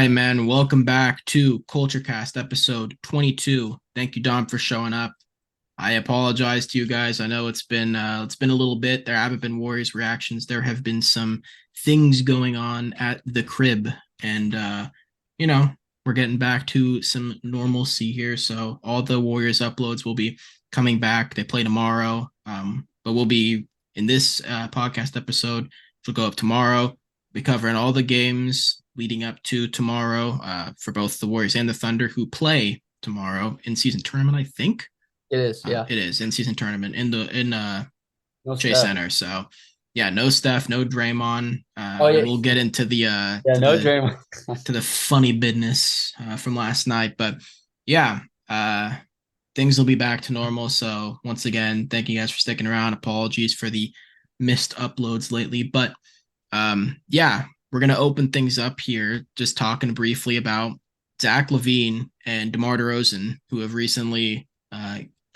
right, man. Welcome back to CultureCast episode 22. Thank you, Dom, for showing up. I apologize to you guys. I know it's been a little bit. There haven't been Warriors reactions. There have been some things going on at the crib, and you know we're getting back to some normalcy here. So all the Warriors uploads will be coming back. They play tomorrow, but we'll be in this podcast episode, which will go up tomorrow. Be covering all the games leading up to tomorrow for both the Warriors and the Thunder, who play tomorrow in season tournament, I think. It is, yeah. It is in season tournament in No Chase Steph. Center. So yeah, no Steph, no Draymond. Oh yeah, We'll get into the yeah. No Draymond. to the funny business from last night, but yeah, things will be back to normal. So once again, thank you guys for sticking around. Apologies for the missed uploads lately, but yeah, we're gonna open things up here, just talking briefly about Zach LaVine and DeMar Derozan, who have recently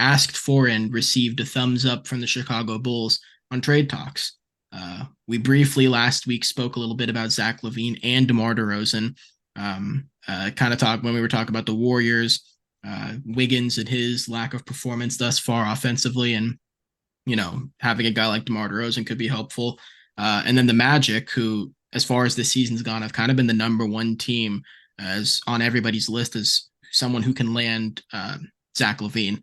asked for and received a thumbs up from the Chicago Bulls on trade talks. We briefly last week spoke a little bit about Zach LaVine and DeMar DeRozan. Kind of talk when we were talking about the Warriors, Wiggins and his lack of performance thus far offensively, and having a guy like DeMar DeRozan could be helpful. And then the Magic, who, as far as the season's gone, have kind of been the number one team as on everybody's list as someone who can land Zach LaVine.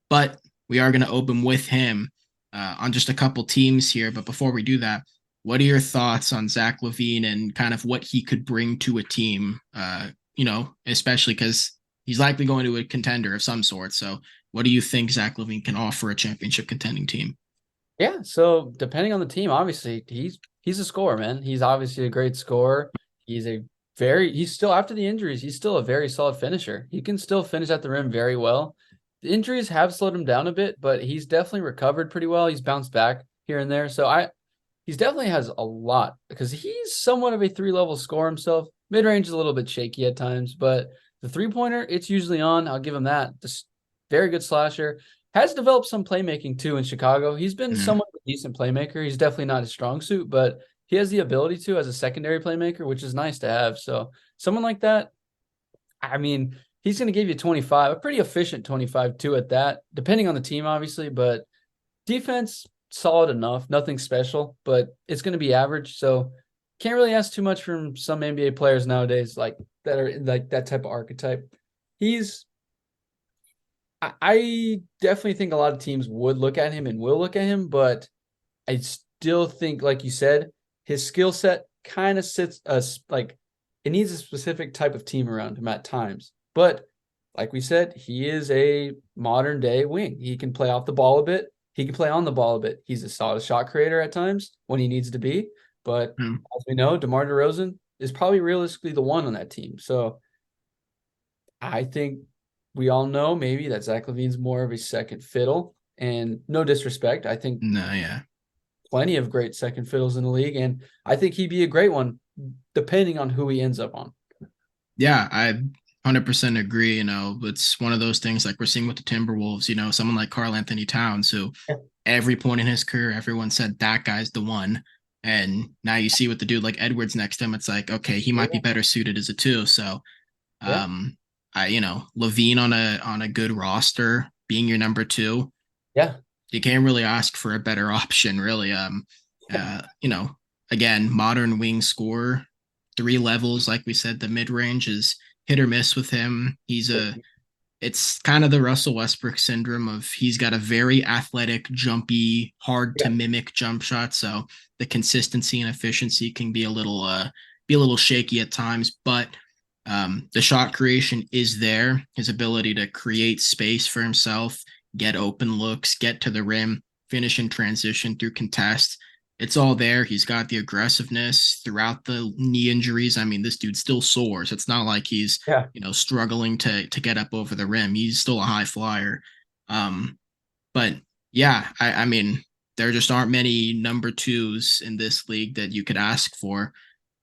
But we are going to open with him on just a couple teams here. But before we do that, what are your thoughts on Zach LaVine and kind of what he could bring to a team? Especially because he's likely going to a contender of some sort. So what do you think Zach LaVine can offer a championship contending team? Yeah, so depending on the team, obviously he's a scorer, man. He's obviously a great scorer. He's still after the injuries, he's still a very solid finisher. He can still finish at the rim very well. The injuries have slowed him down a bit, but he's definitely recovered pretty well. He's bounced back here and there. So he's definitely has a lot because he's somewhat of a three-level scorer himself. Mid-range is a little bit shaky at times, but the three-pointer, it's usually on. I'll give him that. Just very good slasher. Has developed some playmaking too in Chicago. He's been somewhat of a decent playmaker. He's definitely not a strong suit, but he has the ability to as a secondary playmaker, which is nice to have. So someone like that, I mean, he's going to give you 25, a pretty efficient 25 too at that, depending on the team, obviously. But defense, solid enough, nothing special, but it's going to be average. So can't really ask too much from some NBA players nowadays, like that are like that type of archetype. I definitely think a lot of teams would look at him and will look at him, but I still think, like you said, his skill set kind of sits us like it needs a specific type of team around him at times. But like we said, he is a modern day wing. He can play off the ball a bit. He can play on the ball a bit. He's a solid shot creator at times when he needs to be. But as we know, DeMar DeRozan is probably realistically the one on that team. So I think we all know maybe that Zach LaVine's more of a second fiddle. And no disrespect, I think No, yeah. plenty of great second fiddles in the league, and I think he'd be a great one, depending on who he ends up on. Yeah, I 100% agree. It's one of those things like we're seeing with the Timberwolves, someone like Karl Anthony Towns, who every point in his career, everyone said that guy's the one. And now you see with the dude like Edwards next to him, it's like, okay, he might be better suited as a two. So, Yeah, LaVine on a good roster being your number two, yeah, you can't really ask for a better option, really. Uh, you know, Again, modern wing scorer, three levels, like we said, the mid range is hit or miss with him. It's kind of the Russell Westbrook syndrome of he's got a very athletic, jumpy, hard to yeah, mimic jump shot. So the consistency and efficiency can be a little shaky at times, but the shot creation is there. His ability to create space for himself, get open looks, get to the rim, finish in transition through contest. It's all there. He's got the aggressiveness throughout the knee injuries. I mean, this dude still soars. It's not like he's, yeah, struggling to get up over the rim. He's still a high flyer. Um, but yeah, I mean, there just aren't many number twos in this league that you could ask for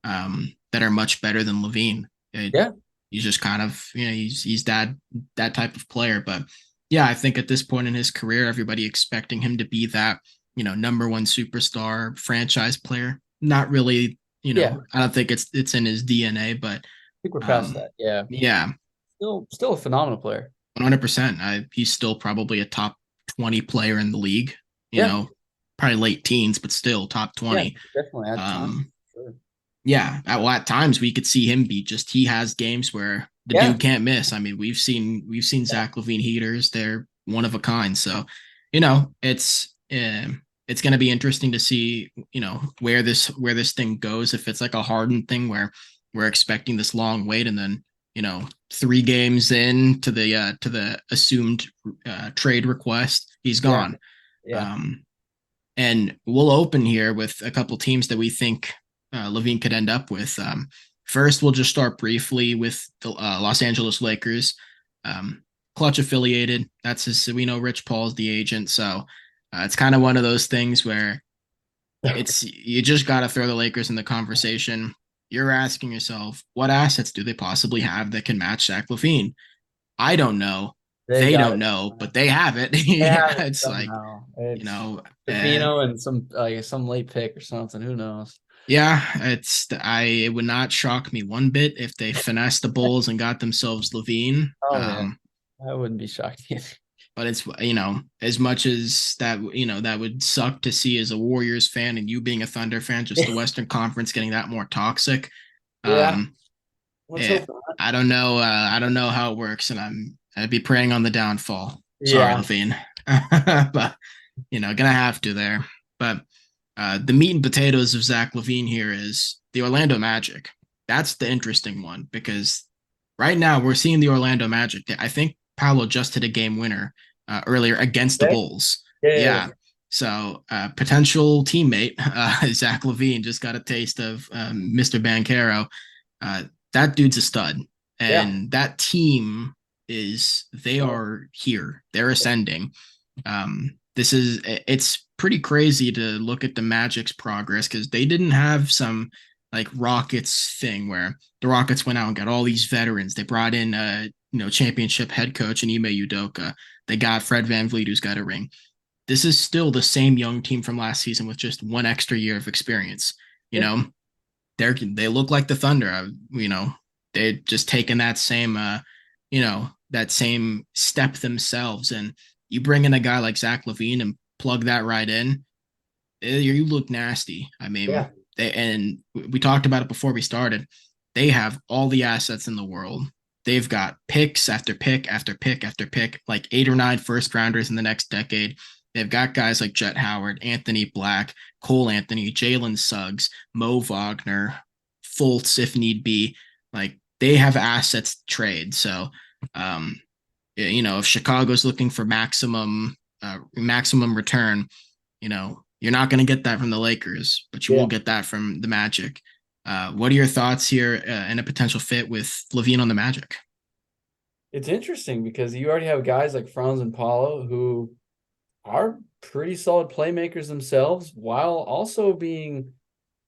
that are much better than LaVine. yeah. He's just kind of, he's that type of player. But yeah, I think at this point in his career, everybody expecting him to be that, number one superstar franchise player. Not really, Yeah, I I don't think it's in his DNA, but think we're past um, that. Yeah, yeah, still a phenomenal player. 100%. He's still probably a top 20 player in the league. You Yeah, know, probably late teens, but still top yeah, 20. definitely at time. Um, Sure. yeah, at times we could see him be just he has games where the Yeah, dude can't miss. I mean, we've seen yeah, Zach LaVine heaters. They're one of a kind. So, it's going to be interesting to see where this thing goes. If it's like a Harden thing where we're expecting this long wait, and then 3 games in to the assumed trade request, he's yeah, gone. yeah. Um, and we'll open here with a couple teams that we think LaVine could end up with. First, we'll just start briefly with the Los Angeles Lakers. Clutch affiliated. That's his. We know Rich Paul's the agent, so it's kind of one of those things where it's you just got to throw the Lakers in the conversation. You're asking yourself, what assets do they possibly have that can match Zach LaVine? I don't know. They They got don't it. know, but they have it. They have Yeah, it it's like somehow. you It's know, uh, Shafino and some late pick or something. Who knows? yeah, it would not shock me one bit if they finessed the Bulls and got themselves Levine. Oh man, I wouldn't be shocked either. But it's as much as that would suck to see as a Warriors fan and you being a Thunder fan, just the Western Conference getting that more toxic. Yeah, Um, let's eh, hope not. I don't know. I don't know how it works, and I'd be preying on the downfall. Sorry, Yeah, Levine, but gonna have to there. But the meat and potatoes of Zach LaVine here is the Orlando Magic. That's the interesting one because right now we're seeing the Orlando Magic. I think Paolo just hit a game winner earlier against the yeah, Bulls. yeah, Yeah. So potential teammate Zach LaVine just got a taste of Mr. Bancaro. Uh, that dude's a stud, yeah. and that team they Yeah. are here. They're ascending. It's pretty crazy to look at the Magic's progress because they didn't have some like Rockets thing where the Rockets went out and got all these veterans. They brought in championship head coach and Ime Udoka. They got Fred VanVleet, who's got a ring. This is still the same young team from last season with just one extra year of experience. You Yeah. know, they look like the Thunder. They just taken that same step themselves. And you bring in a guy like Zach LaVine and plug that right in, you look nasty. I mean, Yeah. we talked about it before we started. They have all the assets in the world. They've got picks after pick after pick after pick, like 8 or 9 first rounders in the next decade. They've got guys like Jet Howard, Anthony Black, Cole Anthony, Jalen Suggs, Mo Wagner, Fultz if need be. Like they have assets to trade. So, um, if Chicago's looking for maximum return, you're not going to get that from the Lakers, but you will Yeah. get that from the Magic. What are your thoughts here and a potential fit with LaVine on the Magic? It's interesting because you already have guys like Franz and Paulo who are pretty solid playmakers themselves, while also being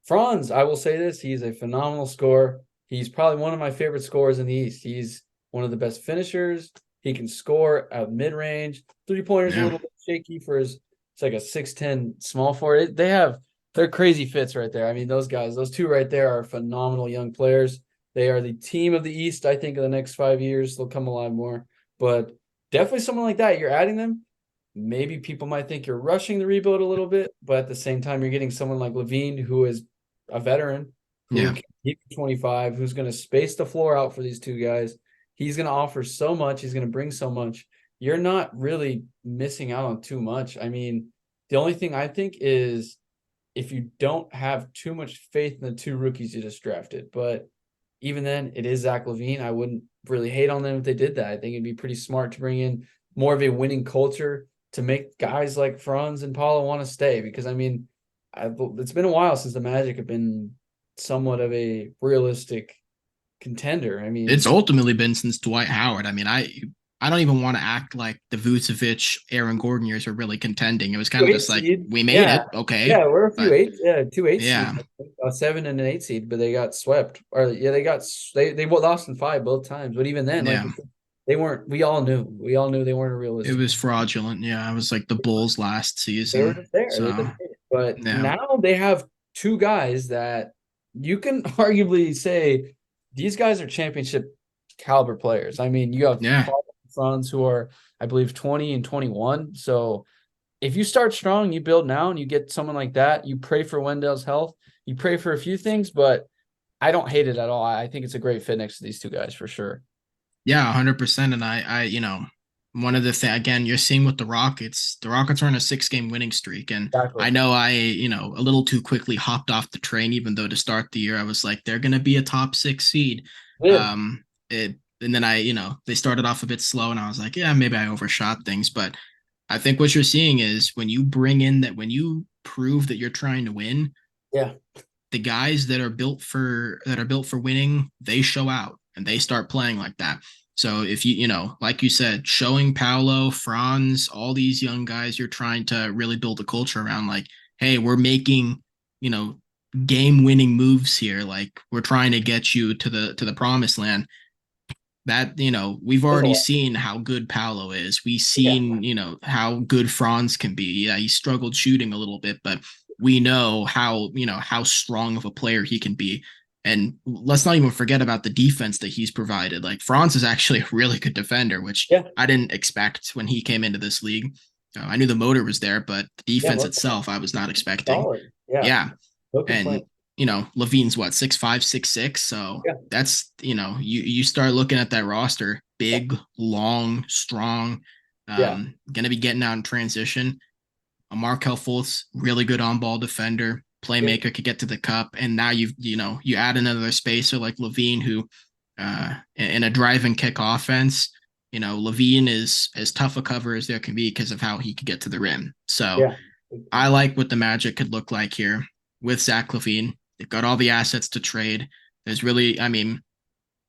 Franz. I will say this: he's a phenomenal scorer. He's probably one of my favorite scorers in the East. He's one of the best finishers. He can score at mid range. 3-pointers a Yeah, little bit shaky for his. It's like a 6'10" small forward. They're crazy fits right there. I mean, those guys, those two right there are phenomenal young players. They are the team of the East. I think in the next 5 years they'll come alive more. But definitely someone like that, you're adding them. Maybe people might think you're rushing the rebuild a little bit, but at the same time, you're getting someone like LaVine, who is a veteran, who yeah, can keep 25, who's going to space the floor out for these two guys. He's going to offer so much. He's going to bring so much. You're not really missing out on too much. I mean, the only thing I think is if you don't have too much faith in the two rookies you just drafted. But even then, it is Zach LaVine. I wouldn't really hate on them if they did that. I think it'd be pretty smart to bring in more of a winning culture to make guys like Franz and Paulo want to stay. Because, I mean, it's been a while since the Magic have been somewhat of a realistic contender. I it's mean, ultimately been since Dwight Howard. I mean, I don't even want to act like the Vucevic, Aaron Gordon years were really contending. It was kind of eight just like seed. we made Yeah. it, okay, Yeah, we're a few but eight, yeah, two eight seeds, yeah, I think. A 7 and an 8 seed, but they got swept. Or yeah, they lost in 5 both times. But even then, like yeah, you said, they weren't. We all knew they weren't a it realistic. was fraudulent. Yeah, it was like the Bulls last They were season. just there. They So just did it. But yeah, now they have two guys that you can arguably say these guys are championship caliber players. I mean, you have Yeah. Franz who are, I believe, 20 and 21. So if you start strong, you build now, and you get someone like that. You pray for Wendell's health. You pray for a few things, but I don't hate it at all. I think it's a great fit next to these two guys for sure. Yeah, 100%. And one of the thing again, you're seeing with the Rockets are on a 6 game winning streak. And Exactly. I know a little too quickly hopped off the train, even though to start the year, I was like, they're going to be a top 6 seed. Did. And then they started off a bit slow and I was like, yeah, maybe I overshot things. But I think what you're seeing is when you prove that you're trying to win, Yeah. the guys that are built for winning, they show out and they start playing like that. So if like you said, showing Paolo, Franz, all these young guys, you're trying to really build a culture around like, hey, we're making, you know, game winning moves here. Like we're trying to get you to the promised land. That, we've There's a already lot. seen how good Paolo is. We've Yeah. seen, how good Franz can be. Yeah, he struggled shooting a little bit, but we know how strong of a player he can be. And let's not even forget about the defense that he's provided. Like Franz is actually a really good defender, which Yeah. I didn't expect when he came into this league. I knew the motor was there, but the Yeah. defense itself, I was not expecting. Solid. Yeah. Yeah, No and complaint. LaVine's what 6'5", 6'6". So Yeah. that's you start looking at that roster, big, long, strong, Yeah. gonna be getting out in transition. A Markel Fultz, really good on ball defender, Yeah. playmaker, could get to the cup, and now you add another spacer like LaVine who, in a drive and kick offense. LaVine is as tough a cover as there can be because of how he could get to the rim. So Yeah. I like what the Magic could look like here with Zach LaVine. They've got all the assets to trade. There's really, I mean,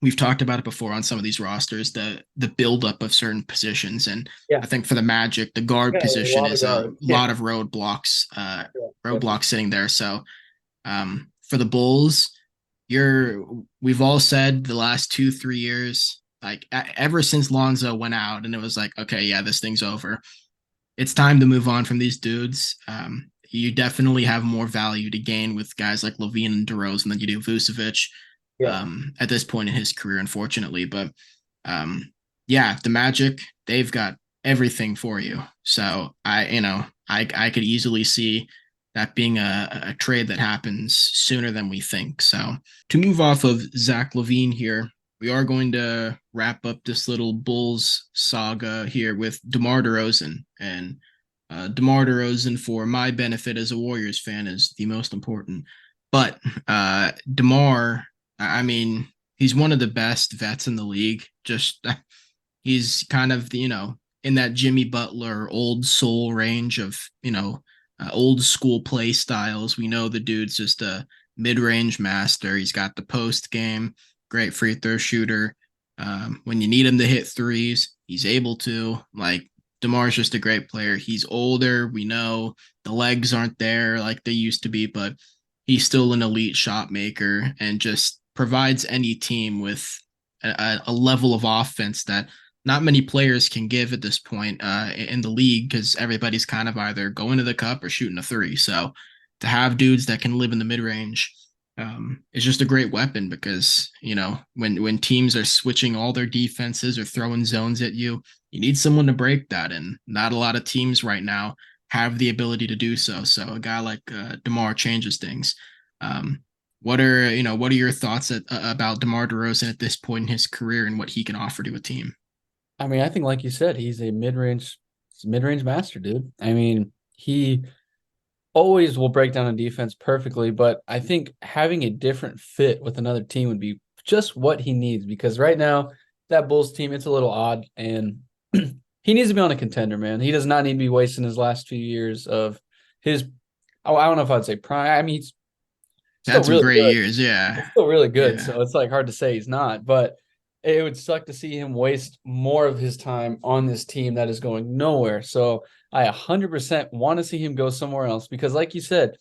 we've talked about it before on some of these rosters, the buildup of certain positions. And Yeah. I think for the Magic, the guard Yeah. A position lot of is a guards. Yeah. lot of Yeah. Definitely. roadblocks sitting there. So for the Bulls, we've all said the last 2-3 years, like ever since Lonzo went out, and it was like, okay, yeah, this thing's over. It's time to move on from these dudes. You definitely have more value to gain with guys like LaVine and DeRozan than you do Vucevic Yeah. at this point in his career, unfortunately. But yeah, the Magic, they've got everything for you. So I could easily see that being a trade that happens sooner than we think. So to move off of Zach LaVine here, we are going to wrap up this little Bulls saga here with DeMar DeRozan. And DeMar DeRozan, for my benefit as a Warriors fan, is the most important. But DeMar, I mean, he's one of the best vets in the league. Just he's kind of in that Jimmy Butler old soul range of old school play styles. We know the dude's just a mid-range master. He's got the post game, great free throw shooter. When you need him to hit threes, he's able to. Like DeMar's just a great player. He's older. We know the legs aren't there like they used to be, but he's still an elite shot maker and just provides any team with a level of offense that not many players can give at this point in the league because everybody's kind of either going to the cup or shooting a three. So to have dudes that can live in the mid range is just a great weapon because when teams are switching all their defenses or throwing zones at you, you need someone to break that, and not a lot of teams right now have the ability to do so. So a guy like DeMar changes things. What are your thoughts about DeMar DeRozan at this point in his career and what he can offer to a team? I mean, I think, like you said, he's a mid-range master, dude. I mean, he always will break down a defense perfectly, but I think having a different fit with another team would be just what he needs because right now, that Bulls team, it's a little odd, and he needs to be on a contender, man. He does not need to be wasting his last few years of his, oh, I don't know if I'd say prime. I mean, he's still Had some really great good. years, yeah, He's still really good, yeah, so it's like hard to say he's not, but it would suck to see him waste more of his time on this team that is going nowhere. So I 100% want to see him go somewhere else because, like you said,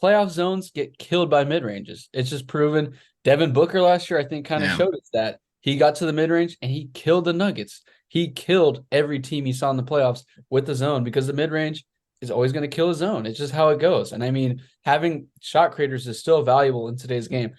playoff zones get killed by mid ranges. It's just proven. Devin Booker last year, I think, kind of yeah. showed us that he got to the mid range and he killed the Nuggets. He killed every team he saw in the playoffs with the zone because the mid range is always going to kill his zone. It's just how it goes. And I mean, having shot creators is still valuable in today's game.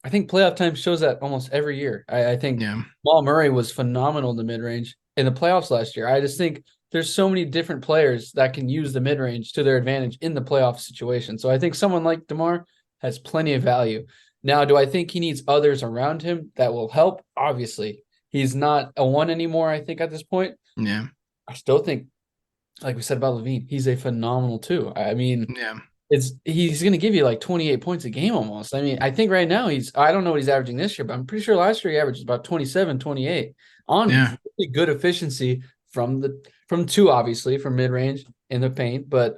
I think playoff time shows that almost every year. I think Yeah. Jamal Murray was phenomenal in the mid range in the playoffs last year. I just think there's so many different players that can use the mid range to their advantage in the playoff situation. So I think someone like DeMar has plenty of value. Now, do I think he needs others around him that will help? Obviously, he's not a one anymore. I think at this point, Yeah. I still think, like we said about LaVine, he's a phenomenal two. I mean, Yeah. he's going to give you like 28 points a game almost. I mean, I think right now I don't know what he's averaging this year, but I'm pretty sure last year he averaged about 27, 28 on Yeah. really good efficiency from two, obviously, from mid range in the paint. But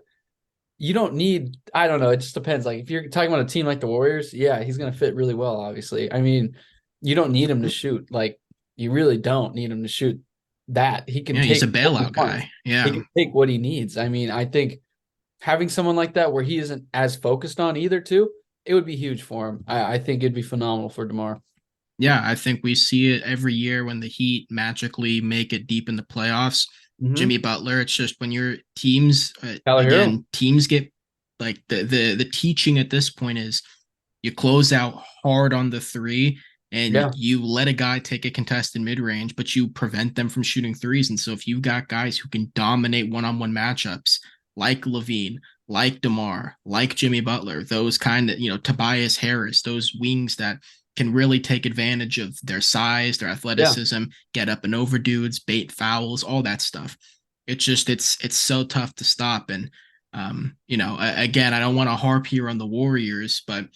you don't need, I don't know, it just depends. Like if you're talking about a team like the Warriors, yeah, he's going to fit really well, obviously. I mean, you don't need him to shoot. Like you really don't need him to shoot that. He can Yeah. He's take a what he bailout wants. guy. He Yeah. can take what he needs. I mean, I think having someone like that where he isn't as focused on either two, it would be huge for him. I think it'd be phenomenal for DeMar. Yeah. I think we see it every year when the Heat magically make it deep in the playoffs. Mm-hmm. Jimmy Butler, it's just when your teams, Tyler Hero. again, teams get like the teaching at this point is you close out hard on the three and Yeah. you let a guy take a contested mid range, but you prevent them from shooting threes. And so if you've got guys who can dominate one-on-one matchups like LaVine, like DeMar, like Jimmy Butler, those kind of, Tobias Harris, those wings that can really take advantage of their size, their Yeah. athleticism, get up and over dudes, bait fouls, all that stuff. It's so tough to stop. And again, I don't want to harp here on the Warriors, but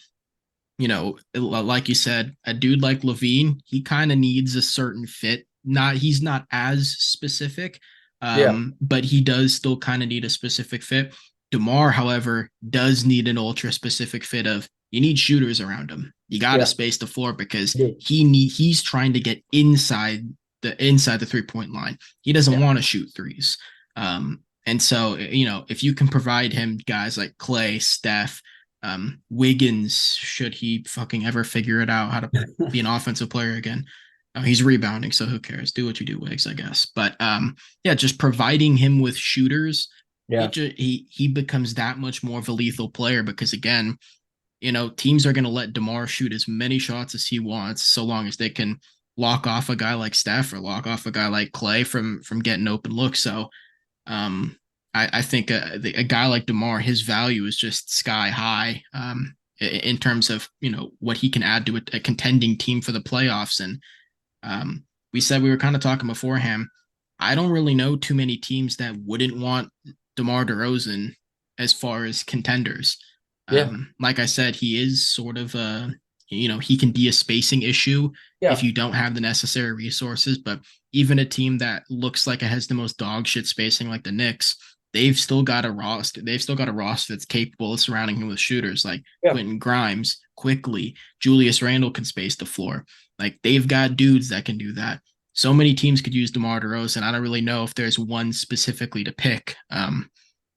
like you said, a dude like LaVine, he kind of needs a certain fit. He's not as specific, Yeah. but he does still kind of need a specific fit. DeMar, however, does need an ultra specific fit of you need shooters around him. You got to Yeah. space the floor because Yeah. he's trying to get inside the 3-point line. He doesn't Yeah. want to shoot threes. And so, if you can provide him guys like Clay, Steph, Wiggins, should he fucking ever figure it out how to be an offensive player again. He's rebounding, so who cares? Do what you do, Wiggs, I guess. But yeah, just providing him with shooters, Yeah. he becomes that much more of a lethal player because again, teams are going to let DeMar shoot as many shots as he wants, so long as they can lock off a guy like Steph or lock off a guy like Clay from getting open looks. So I think a guy like DeMar, his value is just sky high in terms of what he can add to a contending team for the playoffs. And we said we were kind of talking beforehand. I don't really know too many teams that wouldn't want DeMar DeRozan as far as contenders. Yeah. Like I said, he is sort of he can be a spacing issue if Yeah. you don't have the necessary resources. But even a team that looks like it has the most dog shit spacing, like the Knicks, they've still got a roster. They've still got a roster that's capable of surrounding him with shooters like Yeah. Quentin Grimes, quickly. Julius Randle can space the floor. Like they've got dudes that can do that. So many teams could use DeMar DeRozan. I don't really know if there's one specifically to pick.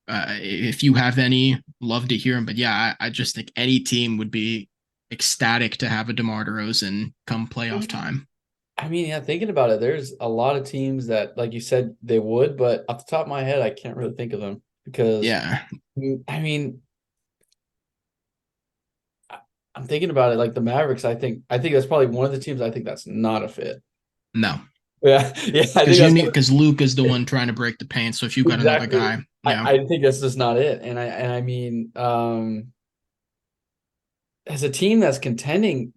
If you have any, love to hear them. But yeah, I just think any team would be ecstatic to have a DeMar DeRozan come playoff time. I mean, yeah, thinking about it, there's a lot of teams that, like you said, they would, but off the top of my head, I can't really think of them because, Yeah, I mean, I'm thinking about it like the Mavericks. I think that's probably one of the teams I think that's not a fit. no, Yeah, yeah, I think because you that's need because Luke is the one trying to break the paint. So if you've got another exactly. guy, I, yeah, I think that's just not it. And I mean, as a team that's contending,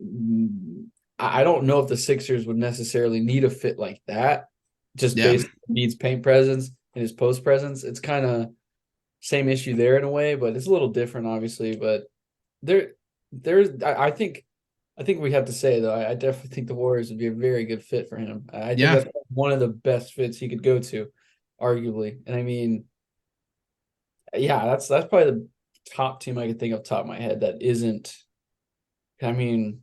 I don't know if the Sixers would necessarily need a fit like that, just yeah, based on needs paint presence and his post presence. It's kind of same issue there in a way, but it's a little different, obviously. But there, I think we have to say though, I definitely think the Warriors would be a very good fit for him. I think yeah. that's one of the best fits he could go to, arguably. And I mean, yeah, that's probably the top team I could think of top of my head that isn't. I mean,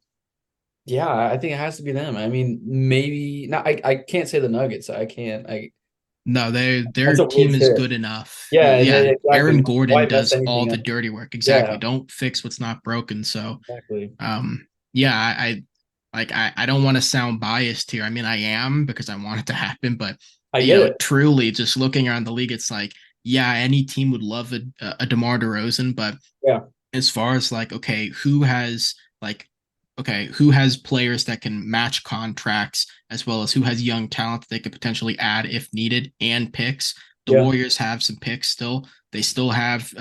yeah, I think it has to be them. I mean, maybe not. I can't say the Nuggets. I can't. No, their That's a weird team is fit. good enough. Yeah, Yeah, exactly. Aaron Why Gordon mess does all anything the up? dirty work. Exactly. Yeah, Don't fix what's not broken. So, exactly. um, yeah, I don't want to sound biased here. I mean, I am because I want it to happen, but I get it. truly, just looking around the league, it's like yeah, any team would love a DeMar DeRozan, but Yeah. as far as like, okay, who has players that can match contracts as well as who has young talent that they could potentially add if needed and picks. The Yeah. Warriors have some picks still. They still have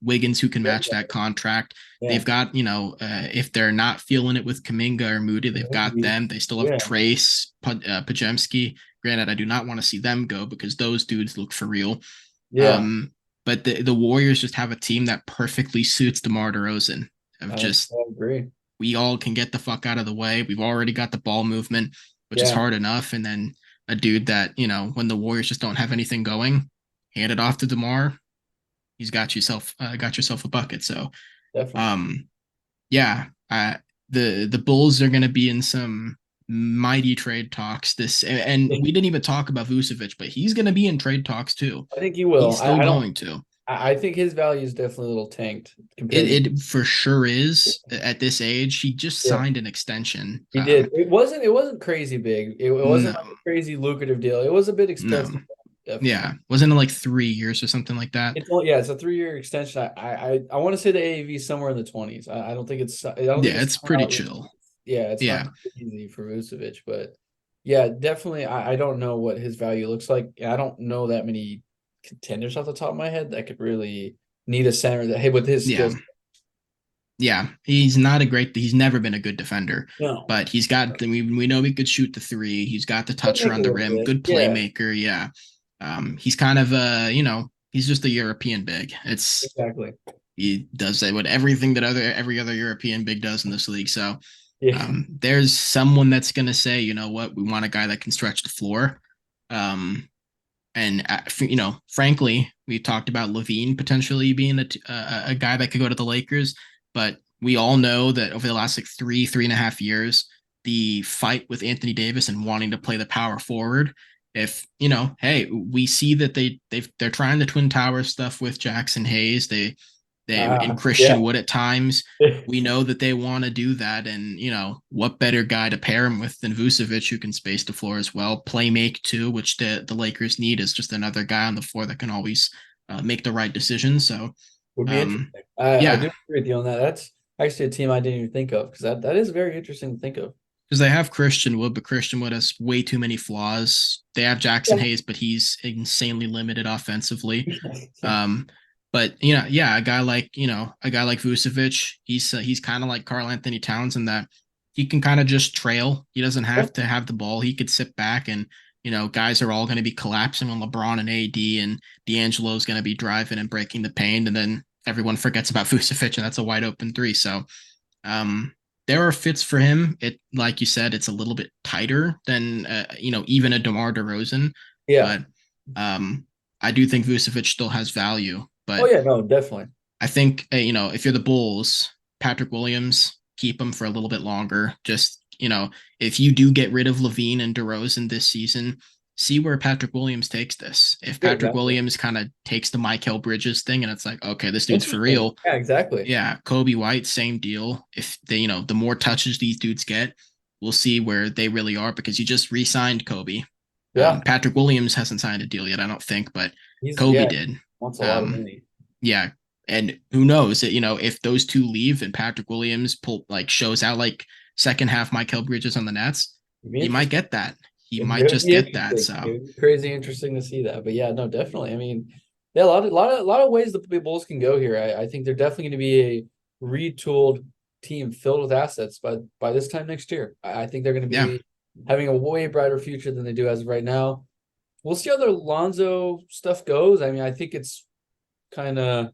Wiggins who can match that contract. Yeah. They've got, if they're not feeling it with Kaminga or Moody, they've got them. They still have Yeah. Trace, Pajemski. Granted, I do not want to see them go because those dudes look for real. Yeah. Um, but the Warriors just have a team that perfectly suits DeMar DeRozan. Of just I agree. we all can get the fuck out of the way. We've already got the ball movement, which is Yeah. hard enough. And then a dude that, when the Warriors just don't have anything going, hand it off to DeMar. He's got yourself a bucket. So Definitely. um yeah, the Bulls are gonna be in some mighty trade talks this, and we didn't even talk about Vucevic, but he's gonna be in trade talks too. I think he will. He's still I don't. going to. I think his value is definitely a little tanked compared to. It for sure is at this age. He just Yeah. signed an extension. He did. It wasn't crazy big. It wasn't No, like a crazy lucrative deal. It was a bit no, expensive, definitely. yeah, wasn't it like 3 years or something like that? It's a 3 year extension. I want to say the AAV is somewhere in the 20s. I don't think Yeah, it's it's pretty outrageous. chill. Yeah, it's not Yeah, easy for Vucevic, but yeah, definitely. I don't know what his value looks like. I don't know that many contenders off the top of my head that could really need a center that hey with his yeah, skills. yeah. He's never been a good defender, No, but we know he could shoot the three. He's got the could toucher make a on the little rim, bit. good Yeah, playmaker. Yeah. He's kind of he's just a European big. exactly. He does what everything that every other European big does in this league. So Yeah, there's someone that's gonna say, you know what, we want a guy that can stretch the floor. Um, and frankly, we talked about LaVine potentially being a guy that could go to the Lakers, but we all know that over the last like 3.5 years, the fight with Anthony Davis and wanting to play the power forward. If hey, we see that they're trying the Twin Towers stuff with Jackson Hayes. They in yeah. Christian Wood at times. We know that they want to do that, and what better guy to pair him with than Vucevic, who can space the floor as well, play make too, which the Lakers need is just another guy on the floor that can always make the right decisions. So, Would be um, interesting. I yeah, do agree with you on that. That's actually a team I didn't even think of because that is very interesting to think of. because they have Christian Wood, but Christian Wood has way too many flaws. They have Jackson Yeah. Hayes, but he's insanely limited offensively. Yeah. But yeah, a guy like Vucevic, he's kind of like Karl Anthony Towns in that he can kind of just trail. He doesn't have to have the ball. He could sit back and guys are all going to be collapsing on LeBron and AD, and D'Angelo's going to be driving and breaking the paint, and then everyone forgets about Vucevic, and that's a wide open three. So, um, there are fits for him. It, like you said, it's a little bit tighter than even a DeMar DeRozan, Yeah. but I do think Vucevic still has value. Oh But yeah, no, definitely. I think if you're the Bulls, Patrick Williams, keep him for a little bit longer. Just if you do get rid of LaVine and DeRozan this season, see where Patrick Williams takes this. If Yeah, Patrick exactly. Williams kind of takes the Michael Bridges thing, and it's like, okay, this dude's for Interesting. real. Yeah, exactly. Yeah, Kobe White, same deal. If they, the more touches these dudes get, we'll see where they really are because you just re-signed Kobe. Yeah. Patrick Williams hasn't signed a deal yet, I don't think, but He's Kobe yeah, did. wants a lot of Um, money. yeah, and who knows that if those two leave and Patrick Williams shows out like second half Michael Bridges on the Nets, It'd be he might interesting. get that. He It might would just be get that. interesting. It So would be crazy interesting to see that. But yeah, no, definitely. I mean, yeah, a lot of ways the Bulls can go here. I think they're definitely going to be a retooled team filled with assets by this time next year. I think they're going to yeah, be having a way brighter future than they do as of right now. We'll see how the Lonzo stuff goes. I mean, I think it's kind of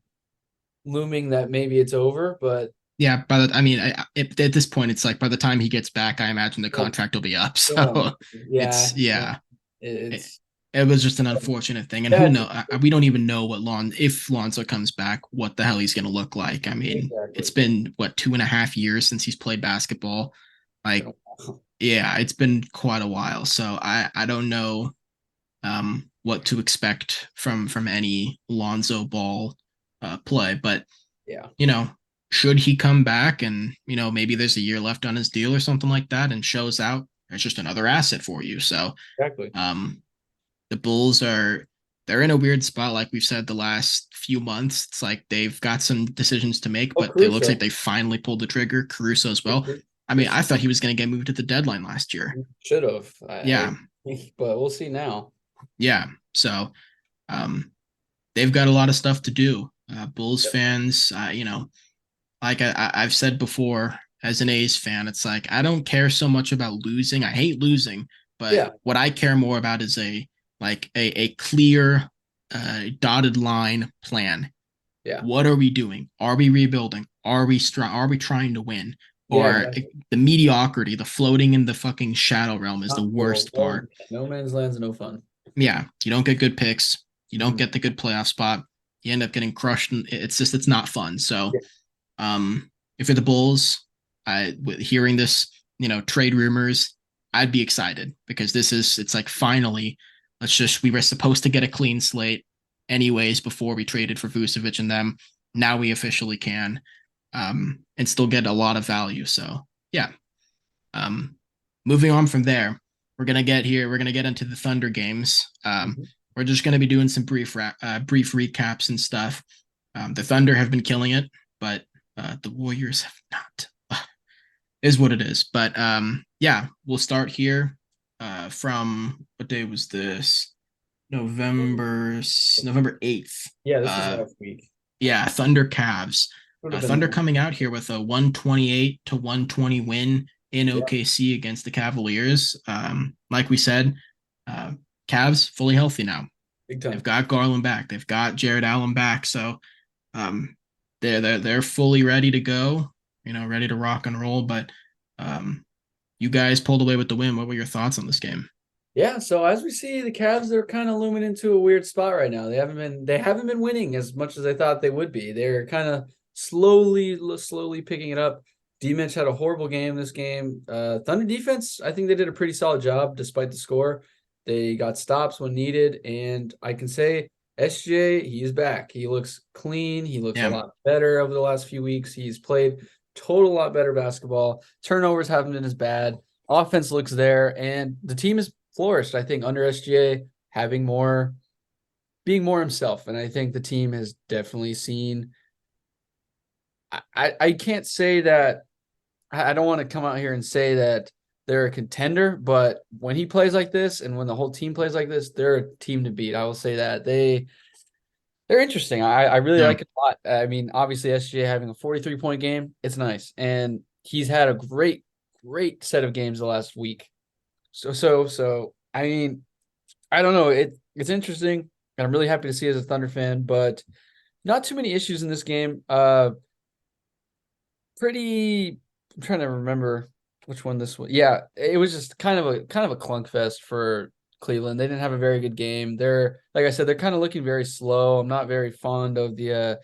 looming that maybe it's over, but yeah. At this point, it's like by the time he gets back, I imagine the contract will be up. yeah, So yeah, it's yeah. yeah. It, It's it was just an unfortunate thing, and who yeah, know? We don't even know if Lonzo comes back, what the hell he's going to look like. I mean, exactly. it's been what 2.5 years since he's played basketball. Like, yeah, it's been quite a while. So I don't know what to expect from any Lonzo Ball play, but Yeah, you know, should he come back and maybe there's a year left on his deal or something like that and shows out, it's just another asset for you. So exactly. um, the Bulls are they're in a weird spot, like we've said the last few months. It's like they've got some decisions to make, Oh, but it looks like Caruso. they finally pulled the trigger. Caruso as well. I mean, I thought he was going to get moved at the deadline last year. Should have. Yeah, But we'll see now. yeah. So um, they've got a lot of stuff to do. Bulls fans, like I've said before, as an A's fan, it's like I don't care so much about losing. I hate losing, but Yeah. what I care more about is a clear, dotted line plan. Yeah. What are we doing? Are we rebuilding? Are we trying to win? Yeah, Or exactly. the mediocrity, the floating in the fucking shadow realm is the Not cool. worst Well, part. no man's land's no fun. Yeah, you don't get good picks. You don't Mhm. get the good playoff spot. You end up getting crushed, and it's not fun. So, Yeah. if you're the Bulls, hearing this, trade rumors, I'd be excited because it's like finally, we were supposed to get a clean slate anyways before we traded for Vucevic and them. Now we officially can, and still get a lot of value. So yeah, um, moving on from there, we're gonna get here. We're gonna get into the Thunder games. Mhm. We're just gonna be doing some brief recaps and stuff. The Thunder have been killing it, but the Warriors have not. Is what it is. But yeah, we'll start here. From what day was this? November 8th. Yeah, this was Uh, last week. yeah, Thunder Cavs. Would have Thunder been. coming out here with a 128 to 120 win in Yeah, OKC against the Cavaliers. Like we said, uh, Cavs fully healthy now. big They've time. got Garland back. They've got Jared Allen back. So um, they're fully ready to go. Ready to rock and roll. But um, you guys pulled away with the win. What were your thoughts on this game? Yeah, so as we see, the Cavs are kind of looming into a weird spot right now. They haven't been winning as much as I thought they would be. They're kind of slowly picking it up. D-Mitch had a horrible game this game. Thunder defense, I think they did a pretty solid job despite the score. They got stops when needed, and I can say SJ, he is back. He looks clean. He looks a Yeah, lot better over the last few weeks. He's played total lot better basketball. Turnovers haven't been as bad. Offense looks there, and the team is flourished, I think, under SGA, being more himself. And I think the team has definitely seen. I can't say that. I don't want to come out here and say that they're a contender, but when he plays like this and when the whole team plays like this, they're a team to beat. I will say that they're interesting. I really yeah, like it a lot. I mean, obviously SGA having a 43-point game, it's nice, and he's had a great set of games the last week. So I mean, I don't know. It's interesting, and I'm really happy to see as a Thunder fan, but not too many issues in this game. Pretty. I'm trying to remember which one this was. Yeah, it was just kind of a clunk fest for Cleveland. They didn't have a very good game. They're like I said, they're kind of looking very slow. I'm not very fond of the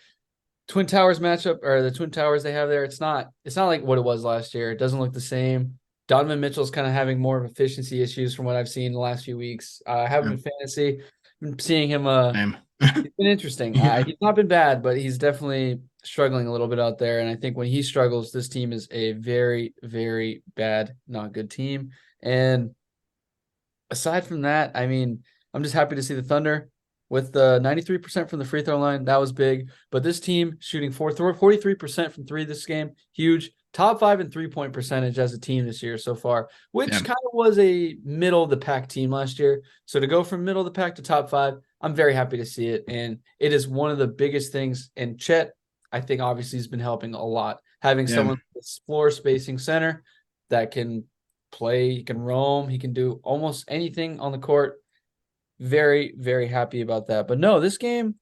Twin Towers matchup or the Twin Towers they have there. It's not like what it was last year. It doesn't look the same. Donovan Mitchell's kind of having more of efficiency issues from what I've seen the last few weeks. I have him yeah. in fantasy. Been seeing him. Same. It's been interesting. Yeah, He's not been bad, but he's definitely struggling a little bit out there. And I think when he struggles, this team is a very, very bad, not good team. And aside from that, I mean, I'm just happy to see the Thunder with the 93% from the free throw line. That was big. But this team shooting 43% from three this game, huge. Top 5 in 3-point percentage as a team this year so far, which yeah, kind of was a middle of the pack team last year. So to go from middle of the pack to top 5, I'm very happy to see it. And it is one of the biggest things. And Chet, I think obviously has been helping a lot. Having yeah. someone that's floor spacing center that can play, he can roam, he can do almost anything on the court. Very, very happy about that. But no, this game,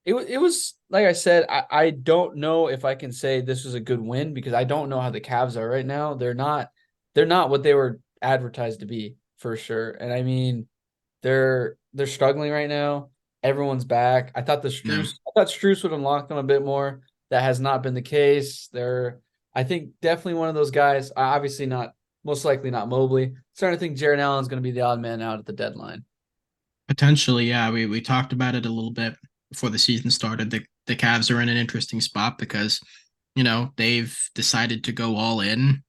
it was like I said, I don't know if I can say this was a good win because I don't know how the Cavs are right now. They're not what they were advertised to be for sure. And I mean, they're struggling right now. Everyone's back. Yeah. I thought Struess would unlock them a bit more. That has not been the case. I think definitely one of those guys. Obviously not, most likely not Mobley. Starting to think Jared Allen's going to be the odd man out at the deadline. Potentially, yeah. We talked about it a little bit before the season started. The Cavs are in an interesting spot because, they've decided to go all in,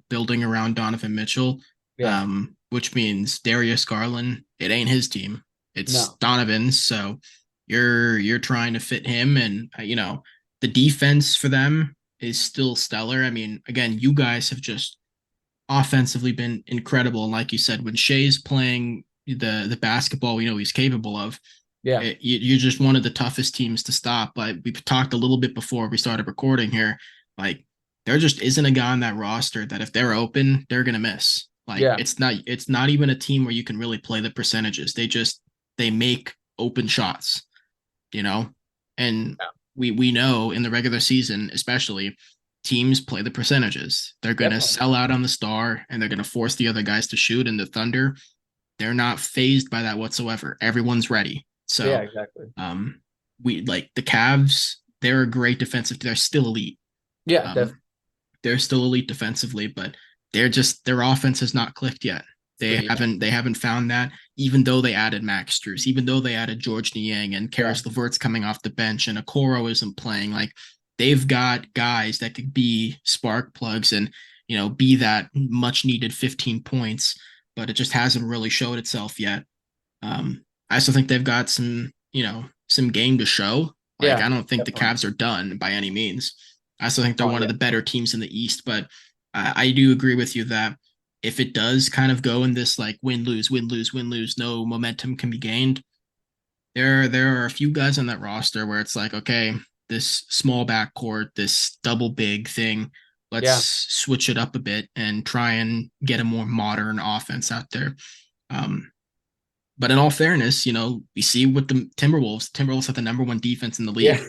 building around Donovan Mitchell, Yeah. which means Darius Garland, it ain't his team. It's No. Donovan's, so you're trying to fit him, and the defense for them is still stellar. I mean, again, you guys have just offensively been incredible, and like you said, when Shea's playing the basketball we know he's capable of, Yeah. you're just one of the toughest teams to stop. Like we talked a little bit before we started recording here, like there just isn't a guy on that roster that if they're open, they're gonna miss. Like Yeah. it's not even a team where you can really play the percentages. They make open shots, you know, and Yeah. we know in the regular season, especially teams play the percentages. They're gonna Definitely. sell out on the star and they're gonna force the other guys to shoot. And the Thunder, they're not phased by that whatsoever. Everyone's ready. Yeah, So exactly. we like the Cavs, they're a great defensive, they're still elite. Yeah, definitely. Um they're still elite defensively, but their offense has not clicked yet. They Yeah. haven't found that, even though they added Max Strus, even though they added George Niang and Yeah. Karis LeVert's coming off the bench and Okoro isn't playing. Like they've got guys that could be spark plugs and be that much needed 15 points, but it just hasn't really showed itself yet. I still think they've got some game to show. Like Yeah, I don't think the definitely. Cavs are done by any means. I still think they're Oh, one of yeah. the better teams in the East, but I do agree with you that if it does kind of go in this like win lose win lose win lose, no momentum can be gained. There are a few guys on that roster where it's like, okay, this small backcourt, this double big thing, let's Yeah. switch it up a bit and try and get a more modern offense out there. Um, but in all fairness, we see with the Timberwolves. Timberwolves have the number one defense in the league. Yeah.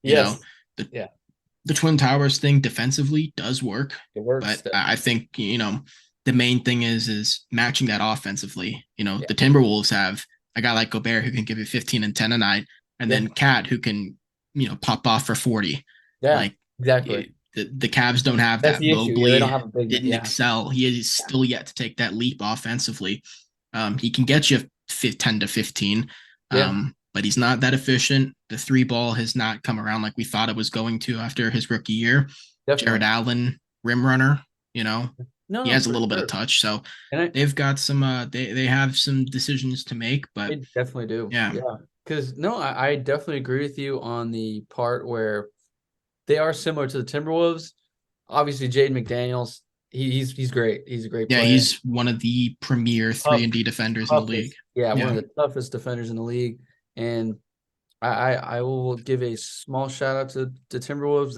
You know, Yes. the Yeah. the Twin Towers thing defensively does work, It works. but I think the main thing is matching that offensively. Yeah. The Timberwolves have a guy like Gobert who can give you 15 and 10 a night, and Yeah. then Cat who can pop off for 40. Yeah. Like Exactly. the Cavs don't have That's that. the issue. Yeah, they don't Mobley have a big. didn't Yeah. excel. He is Yeah. still yet to take that leap offensively. He can get you 10 to 15, Yeah. but he's not that efficient. The three ball has not come around like we thought it was going to after his rookie year. Jared Definitely. Allen, rim runner, you know, No, he no, has a for little bit of sure. touch. So And they've got some they have some decisions to make, but I definitely do. yeah. Yeah. Because no, I definitely agree with you on the part where they are similar to the Timberwolves. Obviously, Jaden McDaniels, he's great. He's a great Yeah, player. he's one of the premier Tough, 3-and-D defenders in the league. toughest. Yeah, one of Yeah. the toughest defenders in the league. And I will give a small shout out to Timberwolves.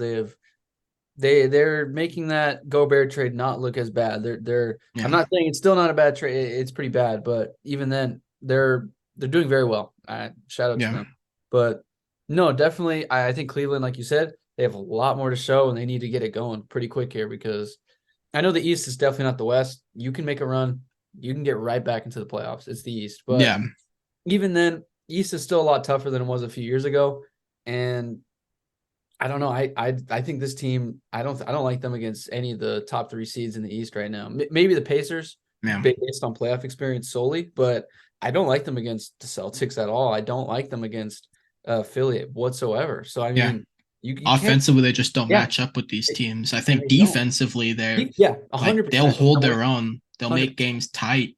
They're making that Gobert trade not look as bad. They're I'm Yeah. not saying it's still not a bad trade. It's pretty bad, but even then they're doing very well. Shout out to Yeah. them. But no, definitely I think Cleveland, like you said, they have a lot more to show and they need to get it going pretty quick here because I know the East is definitely not the West. You can make a run, you can get right back into the playoffs. It's the East. But Yeah. even then, East is still a lot tougher than it was a few years ago. And I don't know. I think this team. I don't like them against any of the top three seeds in the East right now. Maybe the Pacers, Yeah. based on playoff experience solely, but I don't like them against the Celtics at all. I don't like them against Philly whatsoever. So I Yeah. mean, you can't. Offensively, they just don't Yeah, match up with these teams. I and think they don't. defensively, they're Yeah, like they'll 100%. hold I would their own. They'll 100%. make games tight.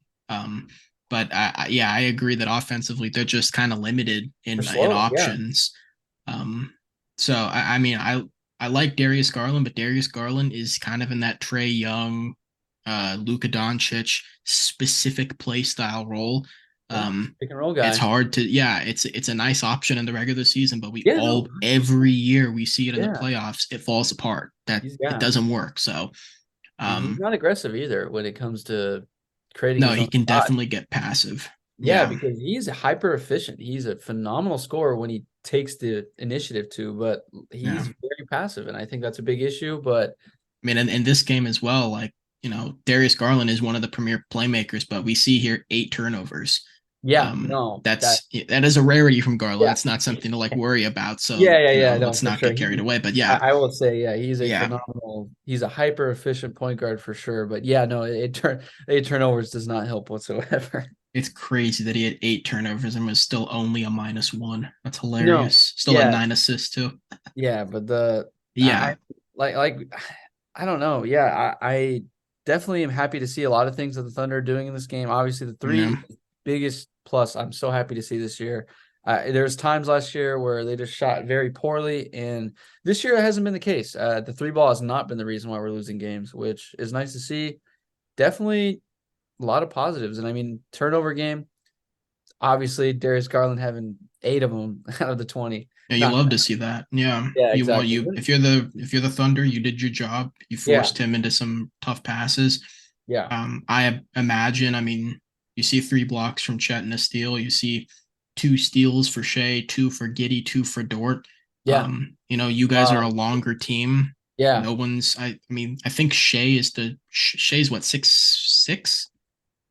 But yeah, I agree that offensively they're just kind of limited They're in slow. Yeah, options. Um, so I mean I like Darius Garland, but Darius Garland is kind of in that Trae Young, Luka Doncic specific play style role. yeah. Um, Pick and roll it's guy. hard to it's a nice option in the regular season, but we Yeah, no, all every year we see it in the yeah. playoffs, it falls apart. That it Yeah, doesn't work. So and he's um not aggressive either when it comes to creating no, his he own can shot. definitely get passive. Yeah, Yeah. because he's hyper efficient. He's a phenomenal scorer when he takes the initiative to, but Yeah. he's very passive, and I think that's a big issue. But I mean, in this game as well, like, Darius Garland is one of the premier playmakers, but we see here 8 turnovers. yeah, no, That is a rarity from Garland. yeah, It's not something to like worry about. So, yeah, no, let's for not sure. get carried away. But I, yeah, I will say, yeah, he's a yeah, phenomenal. He's a hyper efficient point guard for sure. But yeah, no, eight turnovers does not help whatsoever. it's crazy that he had 8 turnovers and was still only a -1. That's No, hilarious. Still had yeah, 9 assists too. yeah, but I Yeah, like I don't know. Yeah, I definitely am happy to see a lot of things that the Thunder are doing in this game. Obviously, the yeah, three biggest plus I'm so happy to see this year. There's times last year where they just shot very poorly, and this year it hasn't been the case. The three ball has not been the reason why we're losing games, which is nice to see. Definitely a lot of positives. And I mean, turnover game, obviously Darius Garland having 8 of them out of the 20. Yeah, you Not love to see that. Yeah. Yeah, You well, exactly. you if you're the Thunder, you did your job. You Yeah, forced him into some tough passes. yeah, I imagine, I mean, you see 3 blocks from Chet and a steal. You see 2 steals for Shea, 2 for Giddy, 2 for Dort. yeah, You guys are a um, longer team. yeah. No one's. I mean, I think Shea's what 6'6",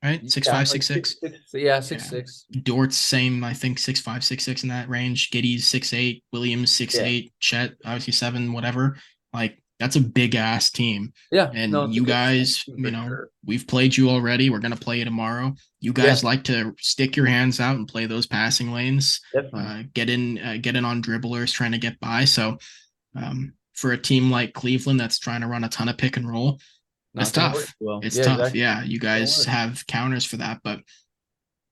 right? Six Yeah, five, like six six, six. six, yeah, six, Yeah. six. Dort's same, I think 6'5", 6'6" in that range. Giddy's 6'8", Williams six Yeah, eight, Chet obviously 7, whatever. Like that's a big ass team. yeah. No, And it's a you good guys, team for sure. we've played you already. We're gonna play you tomorrow. You Yeah, guys like to stick your hands out and play those passing lanes. definitely. Get in on dribblers trying to get by. So for a team like Cleveland that's trying to run a ton of pick and roll, that's Not gonna work tough. well. It's Yeah, tough. exactly. Yeah, you Gonna guys work. have counters for that, but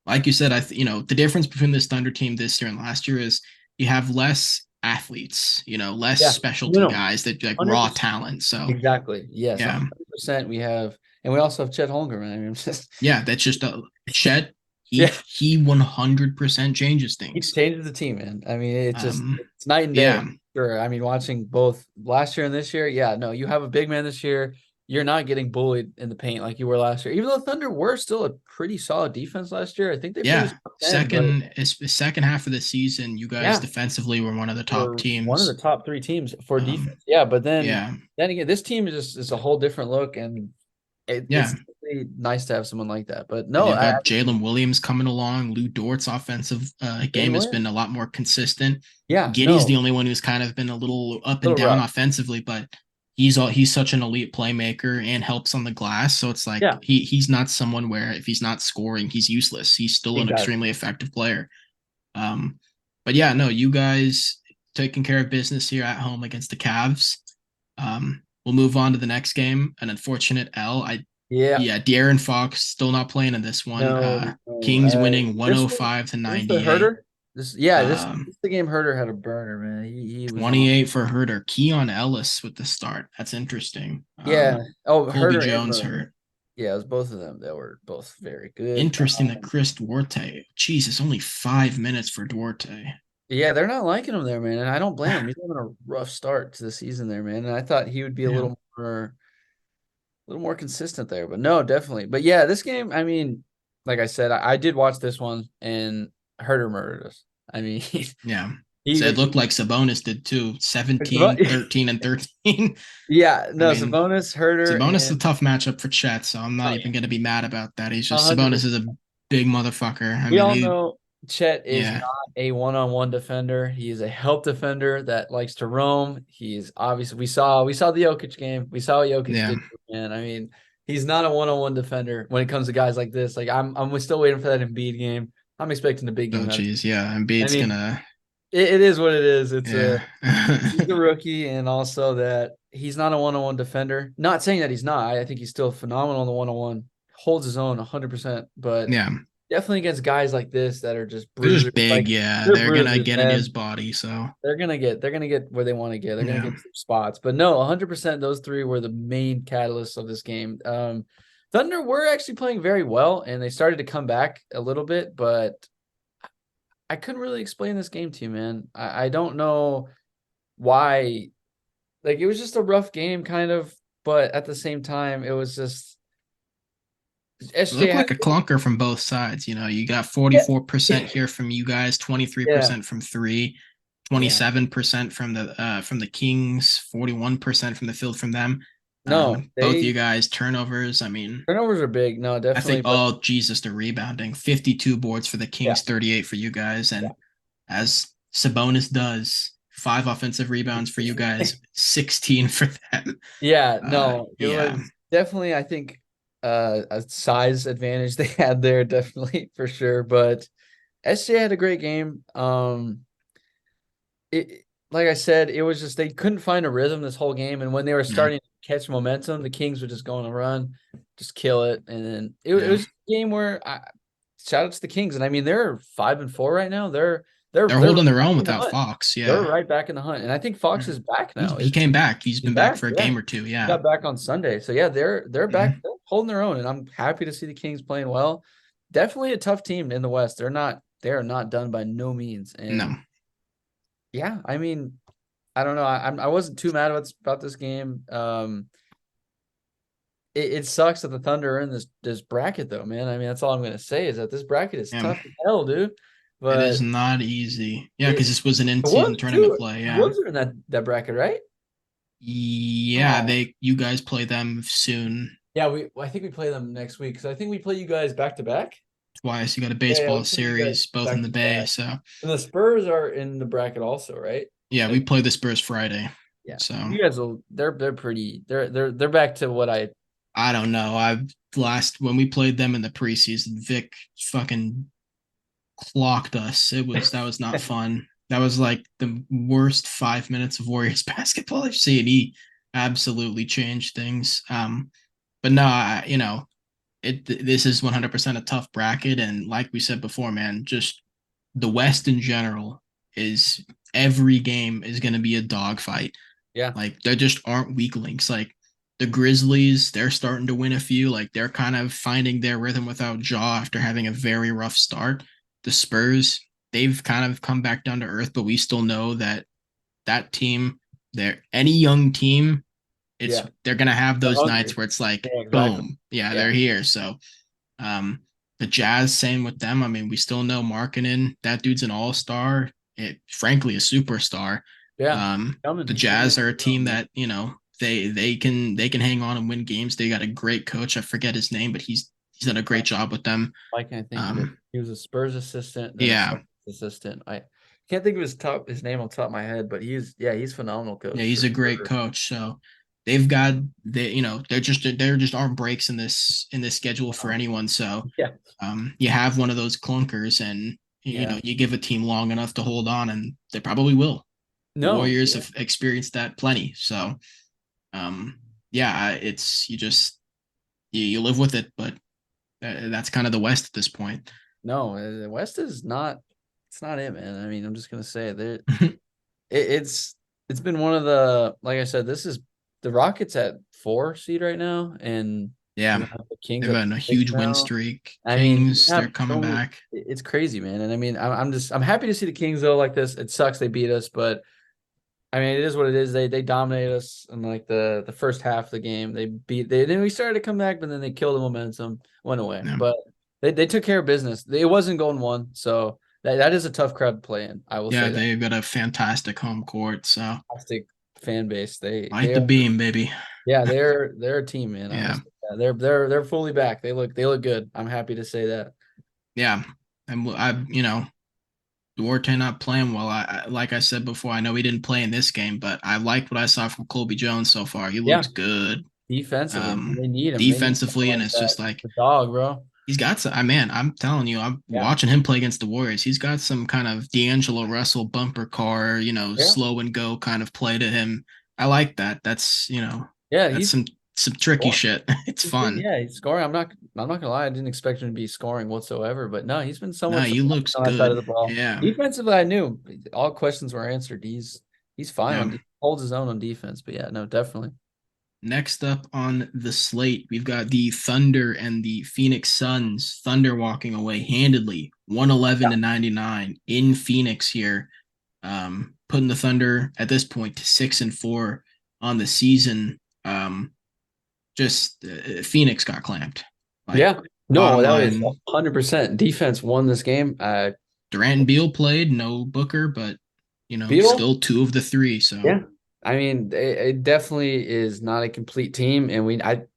like you said, the difference between this Thunder team this year and last year is you have less athletes, less Yeah, specialty no, no, guys that like raw 100%. talent. So Exactly. Yes, yeah, 100%. We have, and we also have Chet Holmgren. I mean, just yeah, that's just Chet. yeah, He 100% changes he things. changes the team, man. I mean, it's night and day. Yeah, Sure. I mean, watching both last year and this year, yeah, no, you have a big man this year. You're not getting bullied in the paint like you were last year. Even though Thunder were still a pretty solid defense last year, I think they yeah. finished top 10, but Second half of the season, you guys yeah, defensively were one of the top we're one of the teams. top 3 teams for Um, defense. Yeah, but yeah, then again, this team is a whole different look, and yeah. it's really nice to have someone like that. But And no, you've got Jalen Williams coming along. Lou Dort's offensive game has been a lot more consistent. yeah, Giddy's the no, only one who's kind of been a little up and little down rough. offensively, but he's such an elite playmaker and helps on the glass. So it's like Yeah, he's not someone where if he's not scoring, he's useless. He's still an exactly. extremely effective player. Um, but yeah, no, you guys taking care of business here at home against the Cavs. We'll move on to the next game. An unfortunate L. Yeah, Yeah, De'Aaron Fox still not playing in this one. no, no. Kings winning This was 105 to this the 98. Herder. This Um, the game Herder had a burner, man. He was on. 28 for Herter. Keon Ellis with the start. That's interesting. Yeah. Oh, Colby Herder and Jones Moon. hurt. Yeah, it was both of them. They were both very good. Interesting that Chris Duarte. Jesus, only 5 minutes for Duarte. Yeah, they're not liking him there, man, and I don't blame him. He's having a rough start to the season there, man. And I thought he would be Yeah. a little more consistent there, but no, definitely. But yeah, this game, I mean, like I said, I did watch this one, and Herder murdered us. I mean, Yeah. he So it was, looked like Sabonis did too. 17, 13, and 13. yeah, I no, mean, Sabonis, Herder, Sabonis is a and tough matchup for Chet, so I'm not oh even yeah, going to be mad about that. He's just Sabonis 100%. is a big motherfucker. I We mean, all know Chet is yeah, not a one-on-one defender. He is a help defender that likes to roam. He's obviously we saw the Jokic game. We saw what Jokic yeah. did, man. I mean, he's not a one-on-one defender when it comes to guys like this. Like I'm still waiting for that Embiid game. I'm expecting a big Oh, game out of. geez, yeah. I Embiid's mean, gonna, it is what it is. yeah, He's a rookie, and also that he's not a one-on-one defender. Not saying that he's not. I think he's still phenomenal in the one-on-one. Holds his own 100%, but yeah. definitely against guys like this that are just They're bruisers. just big, Like yeah. they're They're gonna bruisers, get in his man. body, so They're gonna get where they want to get. They're gonna yeah, get some spots. But no, 100% those three were the main catalysts of this game. Thunder were actually playing very well, and they started to come back a little bit, but I couldn't really explain this game to you, man. I don't know why. Like it was just a rough game, kind of, but at the same time, it was just it SJ looked had like a clunker from both sides. You got yeah, 44% here from you guys, yeah, 23% from three, yeah. 27% from the Kings, 41% from the field from them. No, Both of you they guys turnovers. I mean, turnovers are big. No, I think definitely, but oh Jesus, the rebounding, 52 boards for the yeah, Kings, 38 for you guys, yeah. and as Sabonis does, 5 offensive rebounds for you guys, 16 for them. Yeah, no, it Yeah, was definitely, I think, a size advantage they had there, definitely for sure. But SJ had a great game. It like I said, it was just they couldn't find a rhythm this whole game, and when they were yeah, starting to catch momentum, the Kings would just go on a run, just kill it, and then it yeah. was a game where shout out to the Kings. And I mean, they're 5-4 right now. They're They're holding right their back own in the without hunt. Fox. They're Yeah. right back in the hunt. And I think Fox Mm. is back now. He came back. He's been back for a Yeah. game or two. He Yeah. got back on Sunday. So yeah, they're back. Mhm. They're holding their own. And I'm happy to see the Kings playing well. Definitely a tough team in the West. They are not done by no means. No. And yeah, I mean, I don't know. I wasn't too mad about this game. It sucks that the Thunder are in this bracket though, man. I mean, that's all I'm gonna say is that this bracket is Yeah. tough as hell, dude. It But is not easy. Yeah, it because this was an the in-season Wolves tournament too. play. The Yeah. Wolves are in that bracket, right? Yeah, Oh, you guys play them soon. yeah. I think we play them next week because I think we play you guys back to back. Twice. You got a Yeah, baseball we play you guys series, both in back the to Bay. back. So And the Spurs are in the bracket also, right? yeah, we Like, play the Spurs Friday. yeah, So you guys will. They're pretty. They're back to what I. I don't know. When we played them in the preseason, Vic fucking clocked us. That was not fun. That was like the worst 5 minutes of Warriors basketball I've seen. He absolutely changed things. But no, this is 100% a tough bracket, and like we said before, man, just the West in general is every game is going to be a dogfight. Yeah. Like there just aren't weak links. Like the Grizzlies, they're starting to win a few. Like they're kind of finding their rhythm without Jaw after having a very rough start. The Spurs, they've kind of come back down to earth, but we still know that team, they're any young team, Yeah. they're gonna have They're those nights hungry. where it's like Yeah, exactly. boom, yeah, Yeah. they're here. So the Jazz, same with them. I mean, we still know Markkinen, that dude's an all-star, frankly a superstar. Yeah. Coming. The He's coming Jazz into are a his own, team man. that, they can hang on and win games. They got a great coach. I forget his name, but he's done a great job with them. Why can't I think of it? He was a Spurs assistant, then a Yeah, Celtics assistant. I can't think of his name on top of my head, but he's phenomenal yeah, coach he's for a great sure. coach. So there just aren't breaks in this schedule for anyone. So Yeah. you have one of those clunkers, and Yeah. you give a team long enough to hold on, and they probably will. The No. Warriors Yeah. have experienced that plenty. So yeah, it's you live with it, but that's kind of the West at this point. No, the West is not it's not it, man. I mean, I'm just gonna say that it's been one of the like I said, this is the Rockets at 4 seed right now, and you Yeah, have the Kings they've at had a 6 huge win now. streak. I mean, you Kings, they're have coming so many. back. It's crazy, man. And I mean, I'm happy to see the Kings though like this. It sucks they beat us, but I mean, it is what it is. They dominated us in like the first half of the game. Then we started to come back, but then they killed the momentum, went away. Yeah. But they took care of business. It wasn't going one, so that is a tough crowd to play in. I will Yeah, say that. they've got a fantastic home court. So Fantastic fan base. light They the are beam, baby. yeah, they're a team, man. I will Yeah, say that. They're fully back. They look good. I'm happy to say that. yeah. And Duarte not playing well. Like I said before, I know he didn't play in this game, but I liked what I saw from Colby Jones so far. He Yeah, looks good. defensively, man, they need him. They need someone Defensively, and like it's that. just like The dog, bro. he's got some. Man, I'm telling you, I'm Yeah, watching him play against the Warriors. He's got some kind of D'Angelo Russell bumper car, yeah, slow and go kind of play to him. I like that. yeah. That's some tricky shit. It's fun. Yeah, he's scoring. I'm not gonna lie. I didn't expect him to be scoring whatsoever, but no, he's been so No, much he looks on that side of the good. ball. Yeah, Defensively, I knew all questions were answered. He's fine yeah. holds his own on defense. But yeah, no, definitely. Next up on the slate, we've got the Thunder and the Phoenix Suns. Thunder walking away handedly, 111 Yeah, to 99 in Phoenix here, putting the Thunder at this point to 6-4 on the season. Just Phoenix got clamped. Like yeah. No, bottom that was line, 100% defense won this game. Durant and Beal played, no Booker, but Beal, still two of the three. So yeah. I mean, it definitely is not a complete team, and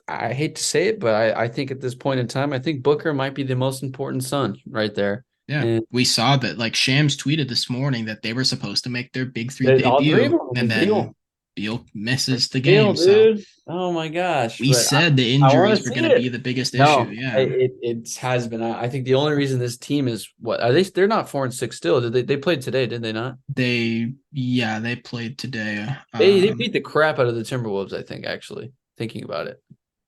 I hate to say it, but I think at this point in time, I think Booker might be the most important son right there. yeah, And we saw that. Like Shams tweeted this morning that they were supposed to make their big three all three of debut, them and was then Beal. Beal misses the Deal, game. So dude. Oh my gosh. we But said the I want to injuries were see going to be it. the biggest issue. No, Yeah, it has been. I think the only reason this team is what are they? They're not 4-6 still. Did they played today? Did they not? they played today. They beat the crap out of the Timberwolves. I think actually thinking about it.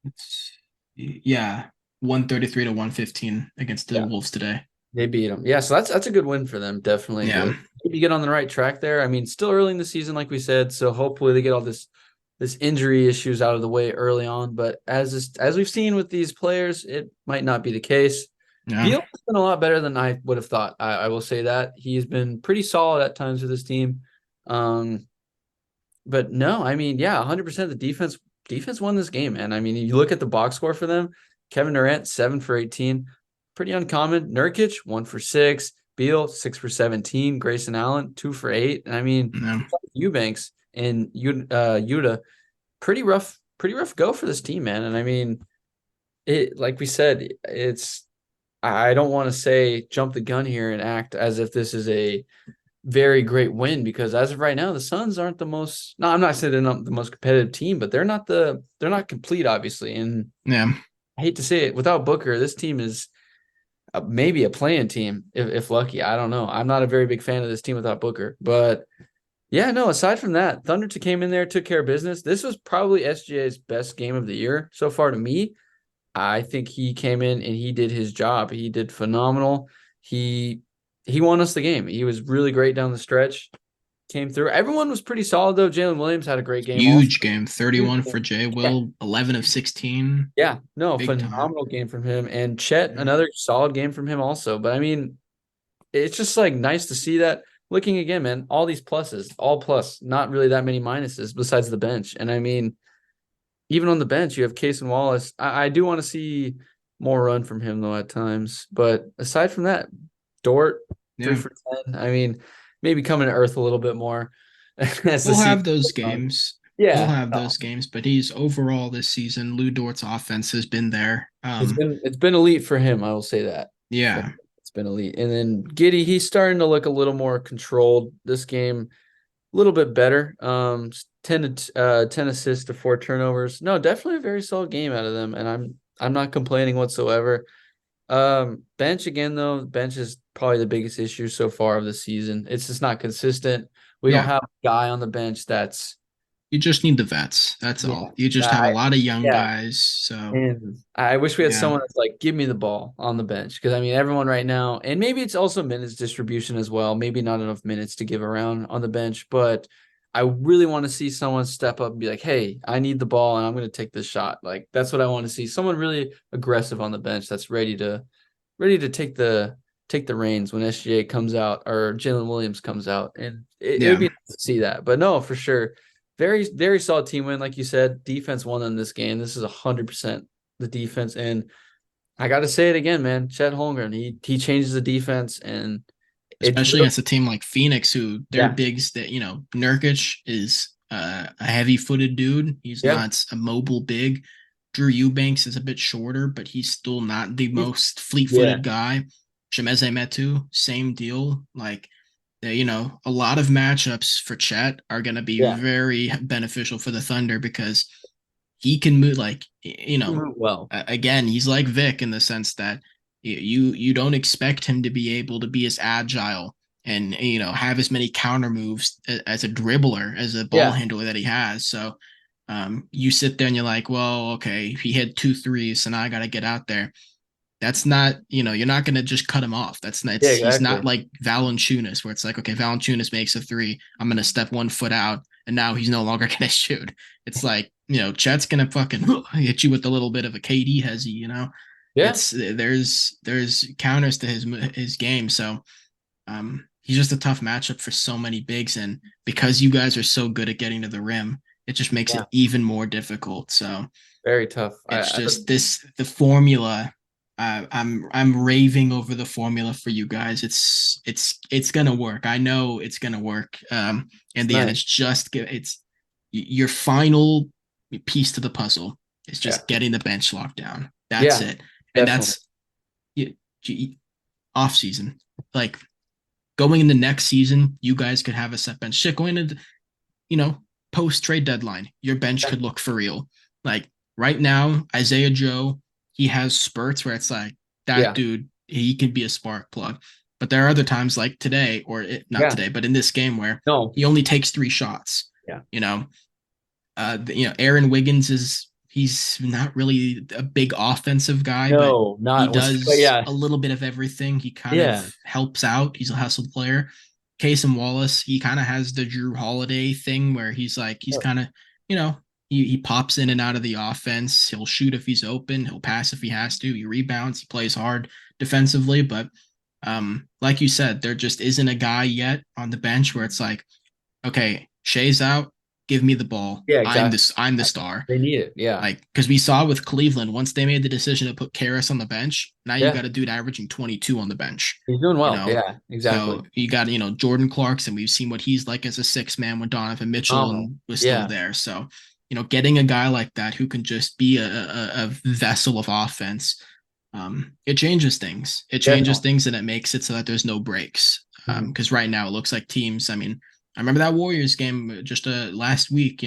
It's, yeah, 133 to 115 against the Yeah, Wolves today. they beat them. Yeah, so that's a good win for them, definitely. Yeah. Maybe get on the right track there. I mean, still early in the season, like we said, so hopefully they get all this injury issues out of the way early on. But as we've seen with these players, it might not be the case. Yeah. Beal has been a lot better than I would have thought. I will say that he's been pretty solid at times with this team. Um, but no, I mean, yeah, 100% the defense won this game, man. I mean, you look at the box score for them. Kevin Durant 7 for 18, pretty uncommon. Nurkic 1 for 6, Beal 6 for 17, Grayson Allen 2 for 8. And I mean, Yeah. Eubanks and Yuta, pretty rough go for this team, man. And I mean, it like we said, it's I don't want to say jump the gun here and act as if this is a very great win because as of right now, the Suns aren't the most. No, I'm not saying they're not the most competitive team, but they're not complete, obviously. And Yeah. I hate to say it, without Booker, this team is maybe a playing team if lucky. I don't know. I'm not a very big fan of this team without Booker, but yeah, no. Aside from that, Thunder came in there, took care of business. This was probably SGA's best game of the year so far to me. I think he came in and he did his job. He did phenomenal. He he won us the game. He was really great down the stretch. Came through. Everyone was pretty solid though. Jalen Williams had a great game also. Huge game. Huge 31 game. for Jay Yeah. Will, 11 of 16. Yeah. No, Big time. phenomenal game from him. And Chet, Yeah. another solid game from him also. But I mean, it's just like nice to see that. Looking again, man, all these pluses, all plus, not really that many minuses besides the bench. And I mean, even on the bench, you have Case and Wallace. I do want to see more run from him though at times. But aside from that, Dort, three Yeah. for 10. I mean, maybe coming to earth a little bit more as the We'll season have those goes on. games. We'll Yeah. have those games, but he's overall this season, Lou Dort's offense has been there. It's been elite for him, I will say that. For Yeah. him, it's been elite. And then Giddy, he's starting to look a little more controlled this game, a little bit better. 10 assists to 4 turnovers. No, definitely a very solid game out of them, and I'm not complaining whatsoever. Bench again though, bench is probably the biggest issue so far of the season. It's just not consistent. We don't Yeah. have a guy on the bench that's You just need the vets. That's yeah. all. You just have a I lot of young yeah. guys. So And I wish we had yeah. someone that's like, give me the ball on the bench. Because I mean, everyone right now, and maybe it's also minutes distribution as well. Maybe not enough minutes to give around on the bench, but I really want to see someone step up and be like, hey, I need the ball and I'm going to take this shot. Like that's what I want to see. Someone really aggressive on the bench that's ready to take the reins when SGA comes out or Jalen Williams comes out. And it would Yeah. be nice to see that. But no, for sure. Very, very solid team win. Like you said, defense won in this game. This is 100% the defense. And I got to say it again, man. Chet Holmgren, he changes the defense, and it's Especially real. against a team like Phoenix, who their Yeah, bigs that, Nurkic is a heavy footed dude. He's yeah, not a mobile big. Drew Eubanks is a bit shorter, but he's still not the he's, most fleet yeah, footed guy. Shemeze Metu, same deal. Like, a lot of matchups for Chet are going to be yeah. very beneficial for the Thunder because he can move like Well, again, he's like Vic in the sense that you don't expect him to be able to be as agile and have as many counter moves as a dribbler, as a ball yeah, handler that he has. So you sit there and you're like, well, okay, he hit 2 threes, so now I got to get out there. That's not, you're not going to just cut him off. That's not, yeah, he's not exactly. like Valanciunas, where it's like, okay, Valanciunas makes a three, I'm going to step 1 foot out, and now he's no longer going to shoot. It's like, Chet's going to fucking hit you with a little bit of a KD hezzy. Yeah, It's there's counters to his game, so he's just a tough matchup for so many bigs, and because you guys are so good at getting to the rim, it just makes yeah, it even more difficult. So very tough. it's just the formula. I'm raving over the formula for you guys. It's gonna work. I know it's gonna work. In It's the end, nice. it's your final piece to the puzzle. It's Yeah, just getting the bench locked down. That's yeah, it, and definitely. that's off season. Like going in the next season, you guys could have a set bench. Shit, going into post trade deadline, your bench Yeah, could look for real. Like right now, Isaiah Joe, he has spurts where it's like that yeah, dude, he can be a spark plug. But there are other times like today, not yeah. today, but in this game where No, he only takes 3 shots. yeah, Aaron Wiggins is He's not really a big offensive guy, but No, he not was does yeah. a little bit of everything. He kind of Yeah. helps out. He's a hustle player. Case and Wallace, he kind of has the Drew Holiday thing where he's Yep. kind of, you know, he pops in and out of the offense. He'll shoot if he's open. He'll pass if he has to. He rebounds. He plays hard defensively. But like you said, there just isn't a guy yet on the bench where it's like, okay, Shea's out. Give me the ball. Yeah, I'm exactly. this. I'm the star. They need it. Yeah. Like, because we saw with Cleveland, once they made the decision to put Karras on the bench, now you Yeah. got a dude averaging 22 on the bench. He's doing You well. know, Yeah, exactly. so you got Jordan Clarkson. We've seen what he's like as a six man when Donovan Mitchell Phenomenal. and was still Yeah. there. So getting a guy like that who can just be a vessel of offense, it changes things. It changes Definitely. things, and it makes it so that there's no breaks. Mhm. Because right now it looks like teams. I mean, I remember that Warriors game just last week.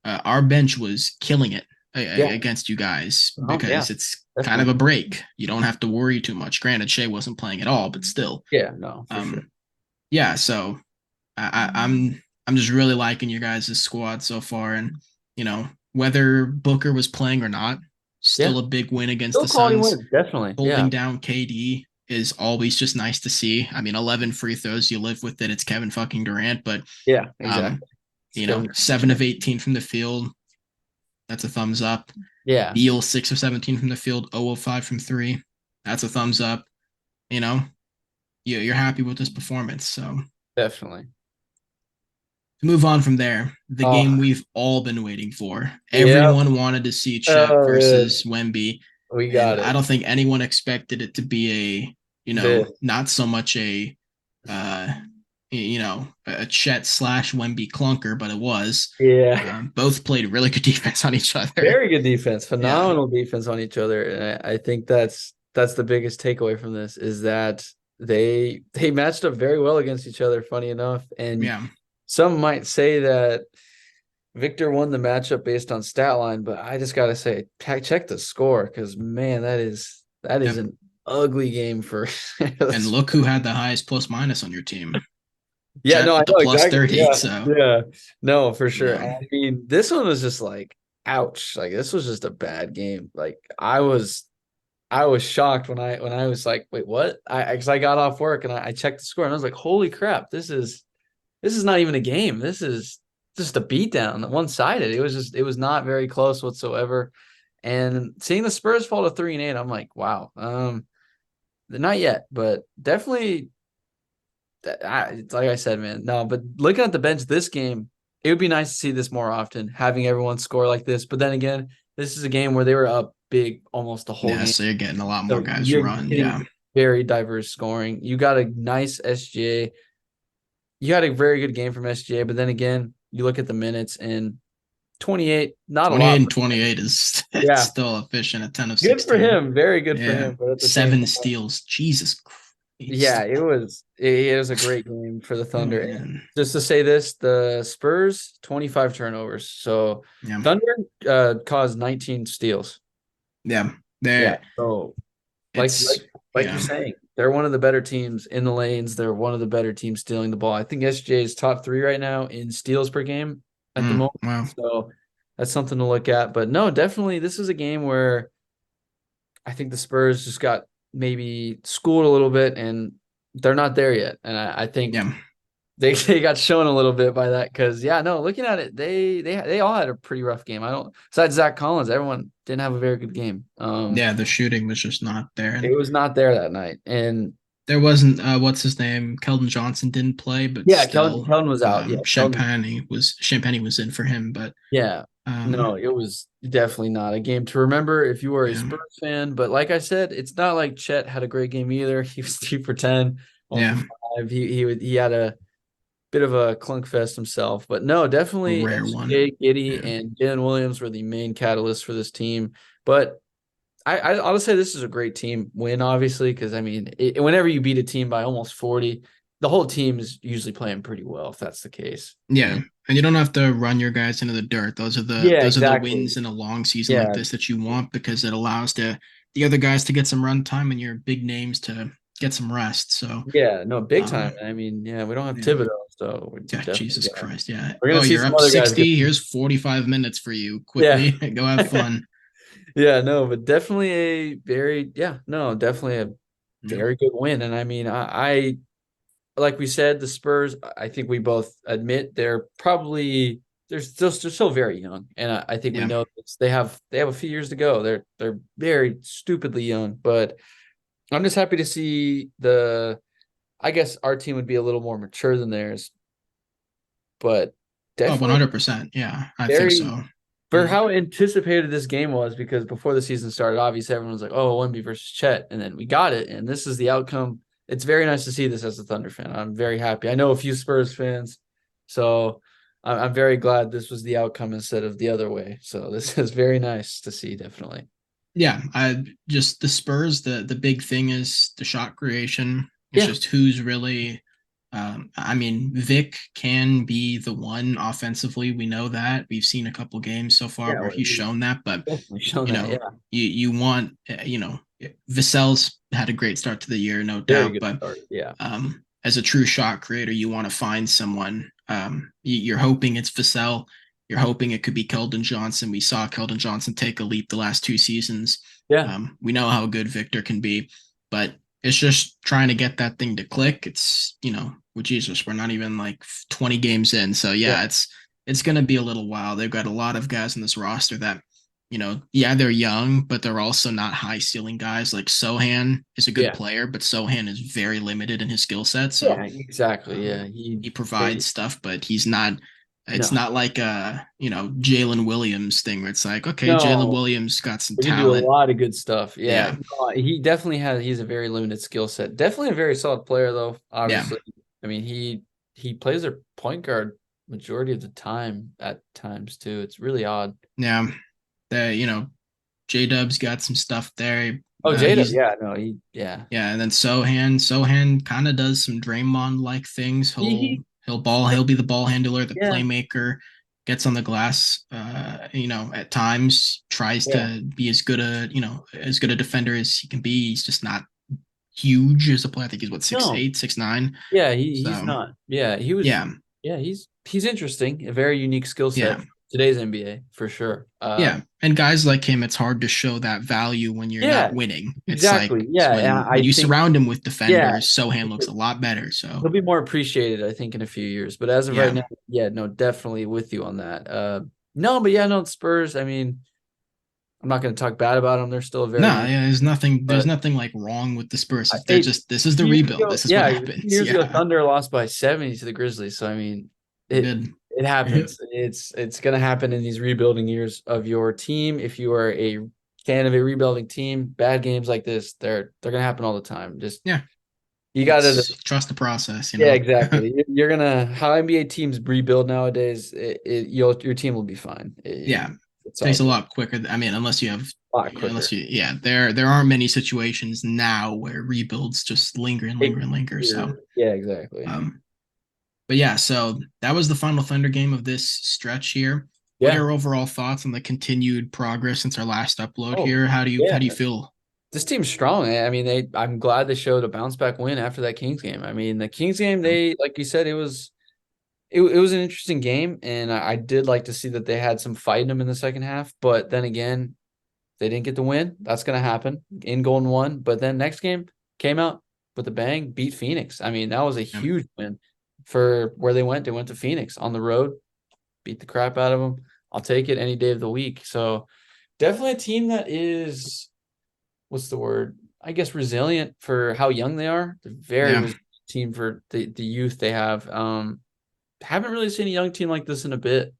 Our bench was killing it Yeah. against you guys Yeah. because it's kind of Definitely. a break. You don't have to worry too much. Granted, Shea wasn't playing at all, but still. Yeah. No, for sure. Yeah. So I'm just really liking your guys' squad so far, and whether Booker was playing or not, Yeah. still a big win against Still the quality Suns. wins. Definitely. Holding Yeah. down KD is always just nice to see. I mean, 11 free throws, you live with it. It's Kevin fucking Durant, but Yeah. um, Exactly. It's Kevin. 7 of 18 from the field. That's a thumbs up. Yeah. Beal 6 of 17 from the field, 0 of 5 from 3. That's a thumbs up. You're happy with this performance. So Definitely. to move on from there, the Oh, game we've all been waiting for. yeah. Everyone wanted to see Chet Oh, man. versus Wemby, We and got I it. don't think anyone expected it to be This. not so much uh, a Chet slash Wemby clunker, but it was. Yeah. Both played really good defense on each other. Very good defense. Yeah, Phenomenal defense on each other. And I think that's the biggest takeaway from this is that they matched up very well against each other, funny enough. And yeah, some might say that Victor won the matchup based on stat line, but I just gotta say, check the score because man, that is yep. an ugly game for. And look who had the highest plus minus on your team. Yeah, Chet no, I with the know plus exactly. 30. Yeah, So yeah, no, for sure. yeah, I mean, this one was just like, ouch! Like this was just a bad game. Like I was shocked when I was like, wait, what? Because I got off work and I checked the score and I was like, holy crap, this is not even a game. This is just a beatdown, one sided. It was not very close whatsoever. And seeing the Spurs fall to 3-8, I'm like, wow. Not yet, but definitely. Like I said, man. No, but looking at the bench this game, it would be nice to see this more often, having everyone score like this. But then again, this is a game where they were up big almost the whole yeah. game. So you're getting a lot more So guys you're run. Yeah, getting very diverse scoring. You got a nice SGA. You had a very good game from SGA, but then again, you look at the minutes and 28, not a 28 lot. and 28 is Yeah, still efficient at 10 of good for 16. him. Very good for Yeah, him. But at the same 7 time, steals. Jesus yeah, Christ. it was a great game for the Oh Thunder. And man. just to say this, the Spurs 25 turnovers. So Yeah. Thunder caused 19 steals. Yeah. Yeah. There So like it's like like you're yeah. saying, they're one of the better teams in the lanes. They're one of the better teams stealing the ball. I think SJ is top 3 right now in steals per game at the moment. Wow. So that's something to look at. But no, definitely this is a game where I think the Spurs just got maybe schooled a little bit and they're not there yet. And I think Yeah. they got shown a little bit by that because yeah, no, looking at it, they all had a pretty rough game. I don't besides Zach Collins, everyone didn't have a very good game. Yeah, the shooting was just not there. It And was not there that night. And there wasn't what's his name? Keldon Johnson didn't play, but yeah, Kellen, still Kellen was out. Yeah, Kellen, Champagne was in for him, but yeah. No, it was definitely not a game to remember if you were a yeah. Spurs fan. But like I said, it's not like Chet had a great game either. He was 2 for 10, 1 for Yeah. 5. He had a bit of a clunk fest himself. But no, A definitely rare one. SJ, Giddy, Yeah. and Jalen Williams were the main catalysts for this team. But I ought to say this is a great team win, obviously, because I mean, whenever you beat a team by almost 40, the whole team is usually playing pretty well if that's the case. Yeah. And And you don't have to run your guys into the dirt. yeah, Those are the exactly. wins in a long season like Yeah, this that you want because it allows the other guys to get some run time and your big names to get some rest. So, Yeah, no, big time. um, I mean, yeah, we don't have yeah, Thibodeau, so we're yeah, definitely Jesus gonna Christ, yeah. we're Oh, gonna see you're some up other guys get 60. Here's 45 minutes for you. yeah. Quickly, go have fun. Yeah, no, but definitely a very yeah, no, definitely a Yeah, very good win. And I mean, I like we said, the Spurs, I think we both admit they're still very young. And I think we yeah. know this. They have a few years to go. They're very stupidly young, but I'm just happy to see I guess our team would be a little more mature than theirs, but Oh, definitely 100%. Yeah, I think very so. for Yeah. how anticipated this game was, because before the season started, obviously everyone was like, "Oh, Wemby versus Chet," and then we got it, and this is the outcome. It's very nice to see this as a Thunder fan. I'm very happy. I know a few Spurs fans, so I'm very glad this was the outcome instead of the other way. So this is very nice to see, definitely. Yeah, I just the Spurs, the big thing is the shot creation. It's Yeah, just who's really I mean, Vic can be the one offensively. We know that. We've seen a couple games so far yeah, where he's he's shown that, but definitely shown you that. know, Yeah, you want Vassell's had a great start to the year, no very doubt, good but start. Yeah, as a true shot creator, you want to find someone. You're hoping it's Vassell. You're hoping it could be Keldon Johnson. We saw Keldon Johnson take a leap the last 2 seasons. yeah. We know how good Victor can be, but it's just trying to get that thing to click. It's well, Jesus, we're not even like 20 games in, so Yeah. yeah, it's going to be a little while. They've got a lot of guys in this roster that yeah, they're young, but they're also not high ceiling guys. Like Sohan is a good Yeah. player, but Sohan is very limited in his skill set. So Yeah, exactly. Yeah. he provides stuff, but he's not. It's No. not like a Jalen Williams thing where it's like, okay, Jalen No. Williams got some We can do a talent. lot of good stuff. Yeah. Yeah, No, he definitely he's a very limited skill set. Definitely a very solid player though, yeah, obviously. I mean, he plays a point guard majority of the time at times too. It's really odd. yeah. The J Dub's got some stuff there. Oh, Jada. He's Yeah, no, yeah. Yeah, and then Sohan kind of does some Draymond like things. He He'll be the ball handler, the yeah, playmaker, gets on the glass. At times tries yeah. to be as good a defender as he can be. He's just not huge as a player. I think he's what, six No. eight, 6'9". Yeah, he's So not. Yeah, he was yeah, yeah, he's interesting. A very unique skill set yeah. for today's NBA for sure. Yeah, and guys like him, it's hard to show that value when you're Yeah, not winning. It's like exactly. Yeah, and when I you think surround him with yeah, defenders, Sohan looks a lot better. So he'll be more appreciated, I think, in a few years. But as of right yeah, now, yeah, no, definitely with you on that. No, but yeah, no, the Spurs. I mean, I'm not going to talk bad about them. They're still a no, very young, yeah, there's but nothing like wrong with the Spurs. They're it just this is the years rebuild. ago, This is what yeah, a few happens. years ago, Yeah, Thunder lost by 70 to the Grizzlies. So I mean, they it did. it happens. It's going to happen in these rebuilding years of your team. If you are a fan of a rebuilding team, bad games like this, they're going to happen all the time. Just Yeah, you got to it's trust the process. yeah, exactly. You're gonna how NBA teams rebuild nowadays. Your team will be fine. Yeah, It's all takes a good. lot quicker. I mean, A lot quicker. there aren't many situations now where rebuilds just linger and linger Take and linger. So yeah, exactly. um, but yeah, so that was the final Thunder game of this stretch here. What are Yeah. your overall thoughts on the continued progress since our last upload Oh, here? How yeah. do you feel? This team's strong. I mean, I'm glad they showed a bounce back win after that Kings game. I mean, the Kings game, they like you said, it was an interesting game, and I did like to see that they had some fight in them in the second half. But then again, they didn't get the win. That's going to happen in Golden One. But then next game came out with a bang, beat Phoenix. I mean, that was a Yeah, huge win for where they went. They went to Phoenix on the road, beat the crap out of them. I'll take it any day of the week. So definitely a team that is, what's the word? I guess resilient for how young they are. They're very yeah, resilient team for the youth they have. Haven't really seen a young team like this in a bit.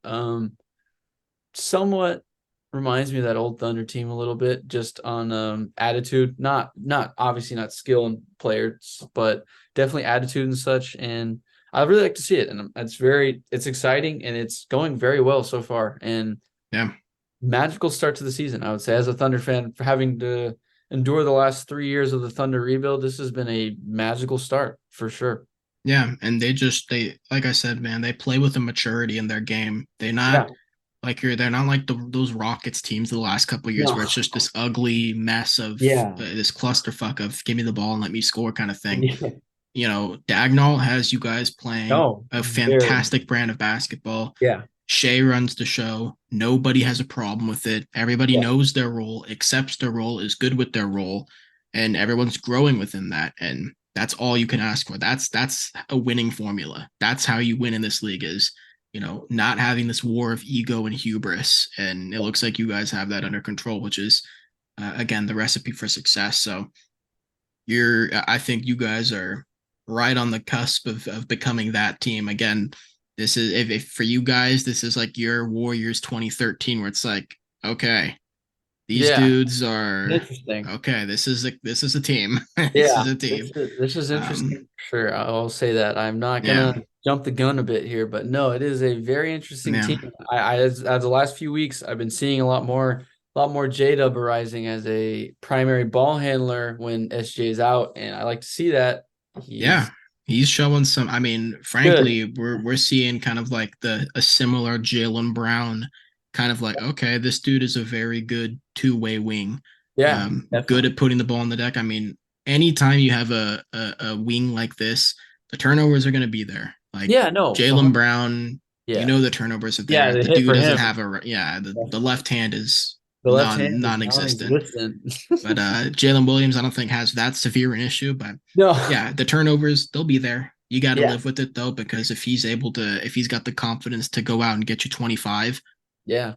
Somewhat reminds me of that old Thunder team a little bit, just on attitude. Not obviously not skill and players, but definitely attitude and such. And I really like to see it, and it's exciting and it's going very well so far. And yeah. magical start to the season, I would say, as a Thunder fan, for having to endure the last 3 years of the Thunder rebuild. This has been a magical start for sure. Yeah, and they like I said, man, they play with a maturity in their game. They Yeah, not Like they're not like those Rockets teams the last couple of years where No. it's just this ugly mess of Yeah. this clusterfuck of give me the ball and let me score kind of thing. Yeah. Dagnall has you guys playing No. a Very. fantastic brand of basketball. Yeah. Shea runs the show. Nobody has a problem with it. Everybody Yeah. knows their role, accepts their role, is good with their role, and everyone's growing within that. And that's all you can ask for. That's a winning formula. That's how you win in this league is, not having this war of ego and hubris. And it looks like you guys have that under control, which is again the recipe for success. So I think you guys are right on the cusp of becoming that team again. This is if for you guys, this is like your Warriors 2013, where it's like, okay, these Yeah. dudes are Interesting. okay. This is a team. This is Yeah. a This team. is this is Um, interesting. Sure. I'll say that. I'm not yeah, gonna jump the gun a bit here, but no, it is a very interesting yeah, team. As the last few weeks, I've been seeing a lot more J-Dub arising as a primary ball handler when SJ is out, and I like to see that. yeah. He's He's showing some. I mean, good. frankly, we're seeing kind of like a similar Jalen Brown, kind of like, okay, this dude is a very good two-way wing. Yeah, Good definitely. at putting the ball in the deck. I mean, anytime you have a wing like this, the turnovers are going to be there. Like Yeah, no, Jalen 100. Brown, Yeah. the turnovers are Yeah, there. the The hit dude for doesn't him. have the left hand is The left hand is non-existent. non-existent. But Jalen Williams, I don't think has that severe an issue. But No. yeah, the turnovers, they'll be there. You got to Yeah. live with it though, because if he's got the confidence to go out and get you 25, Yeah.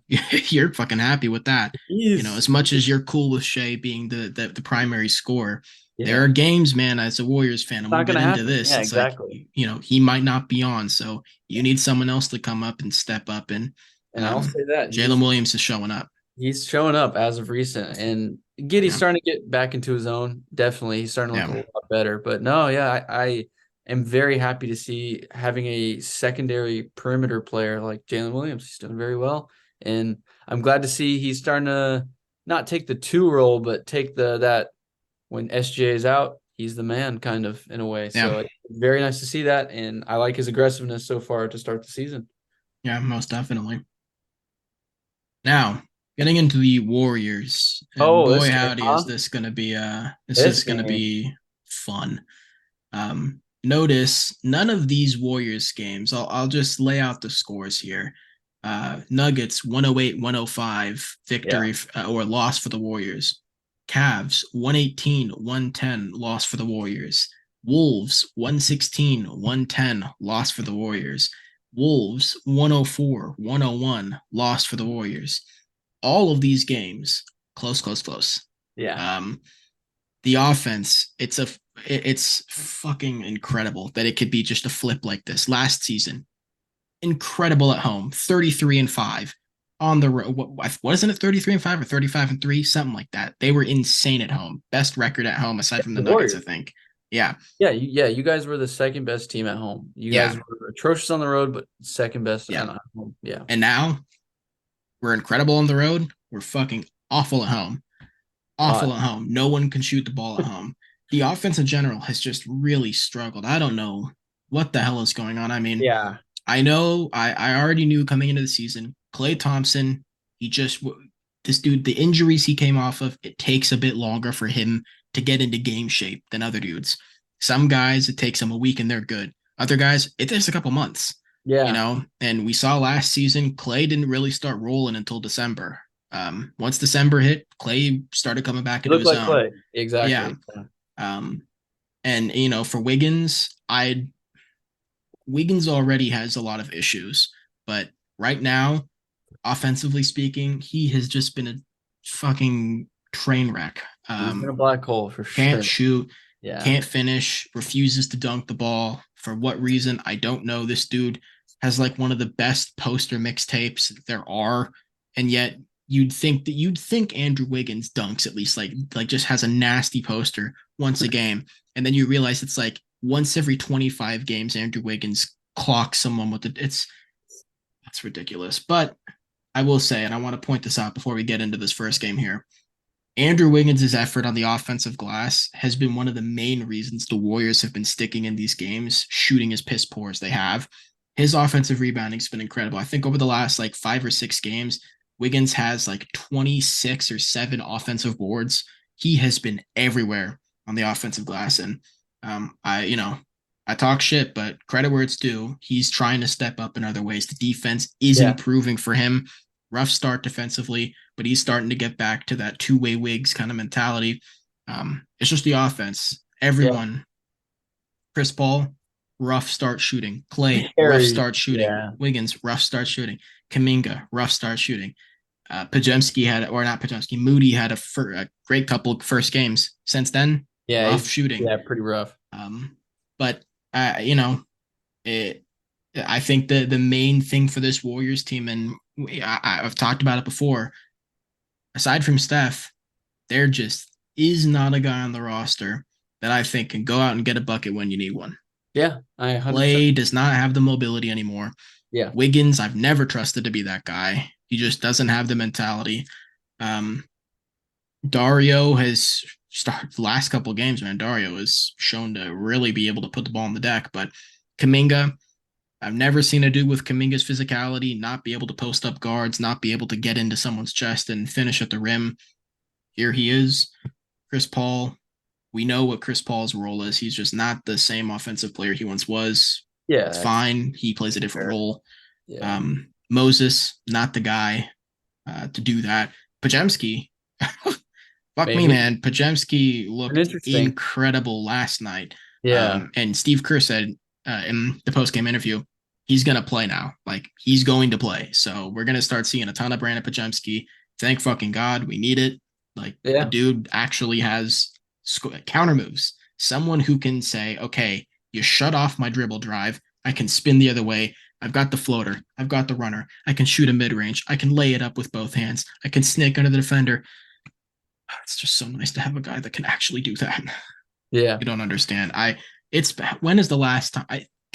you're fucking happy with that. He's As much as you're cool with Shea being the primary scorer, there yeah. are games, man, as a Warriors fan, It's and we'll not get gonna into happen. this. Yeah, It's like, exactly. he might not be on. So you need someone else to come up and step up. And And I'll say that Jalen Williams is showing up. he's showing up as of recent, and Giddy's Yeah. starting to get back into his own. Definitely, he's starting to look a Yeah. lot better. But no, yeah, I am very happy to see having a secondary perimeter player like Jalen Williams. He's doing very well, and I'm glad to see he's starting to not take the two role, but take the that when SGA is out, he's the man, kind of in a way. Yeah. So it's very nice to see that, and I like his aggressiveness so far to start the season. Yeah, most definitely. Now, getting into the Warriors, and Oh, this boy game, howdy is huh? this This is gonna game. be fun. Notice none of these Warriors games. I'll just lay out the scores here. Nuggets 108-105 Yeah. victory or loss for the Warriors. Cavs 118-110 loss for the Warriors. Wolves 116-110 loss for the Warriors. Wolves 104-101 loss for the Warriors. All of these games close, close, close. Yeah. Um, the offense, it's fucking incredible that it could be just a flip like this. Last season, incredible at home, 33-5 on the road. Wasn't it 33-5 or 35-3, something like that? They were insane at home. Best record at home aside from the The Nuggets, I Warriors. think. Yeah, Yeah, you guys were the second best team at home. You guys yeah, were atrocious on the road, but second best yeah. at home. Yeah. And now we're incredible on the road. We're fucking awful at home. Uh, Awful at home. No one can shoot the ball at home. The offense in general has just really struggled. I don't know what the hell is going on. I mean, yeah. I know I already knew coming into the season, Klay Thompson, he just this dude, the injuries he came off of, it takes a bit longer for him to get into game shape than other dudes. Some guys, it takes them a week and they're good. Other guys, it takes a couple months, Yeah. And we saw last season, Klay didn't really start rolling until December. Once December hit, Klay started coming back You into look his like own. Clay. Yeah. Exactly. Yeah. Um, and for Wiggins already has a lot of issues, but right now, offensively speaking, he has just been a fucking train wreck. He's been a black hole for Can't sure. shoot, Yeah. can't finish, refuses to dunk the ball. For what reason? I don't know. This dude has like one of the best poster mixtapes there are, and yet you'd think Andrew Wiggins dunks at least like just has a nasty poster once a game, and then you realize it's like once every 25 games Andrew Wiggins clocks someone with it. That's ridiculous. But I will say, and I want to point this out before we get into this first game here. Andrew Wiggins' effort on the offensive glass has been one of the main reasons the Warriors have been sticking in these games, shooting as piss poor as they have. his offensive rebounding's been incredible. I think over the last like 5 or 6 games, Wiggins has like 26 or 7 offensive boards. He has been everywhere on the offensive glass. And I talk shit, but credit where it's due. He's trying to step up in other ways. The defense is Yeah. improving for him. Rough start defensively, but he's starting to get back to that two-way Wiggs kind of mentality. It's just the offense. Yeah. Everyone, Chris Paul, rough start shooting. Clay, rough Very, start shooting. yeah. Wiggins, rough start shooting. Kaminga, rough start shooting. Pajemski had, or not Pajemski, Moody had a great couple first games. Since then, Yeah, rough shooting. yeah, pretty rough. But it. I think the main thing for this Warriors team, and I've talked about it before. Aside from Steph, there just is not a guy on the roster that I think can go out and get a bucket when you need one. Yeah, I 100%. Clay does not have the mobility anymore. Yeah. Wiggins, I've never trusted to be that guy. He just doesn't have the mentality. Um, Dario has started the last couple of games, man. Dario has shown to really be able to put the ball on the deck. But Kaminga, I've never seen a dude with Kaminga's physicality not be able to post up guards, not be able to get into someone's chest and finish at the rim. Here he is. Chris Paul, we know what Chris Paul's role is. He's just not the same offensive player he once was. Yeah, It's fine. He plays a different role. Yeah. Moses, not the guy to do that. Pajemski, fuck me, Maybe. man. Pajemski looked Interesting. incredible last night. Yeah. And Steve Kerr said in the post-game interview, he's going to play now. Like, he's going to play. So we're going to start seeing a ton of Brandon Pajemski. Thank fucking God. We need it. Like, the dude actually has counter moves. Someone who can say, okay, you shut off my dribble drive. I can spin the other way. I've got the floater. I've got the runner. I can shoot a mid-range. I can lay it up with both hands. I can snake under the defender. It's just so nice to have a guy that can actually do that. Yeah. You don't understand. When is the last time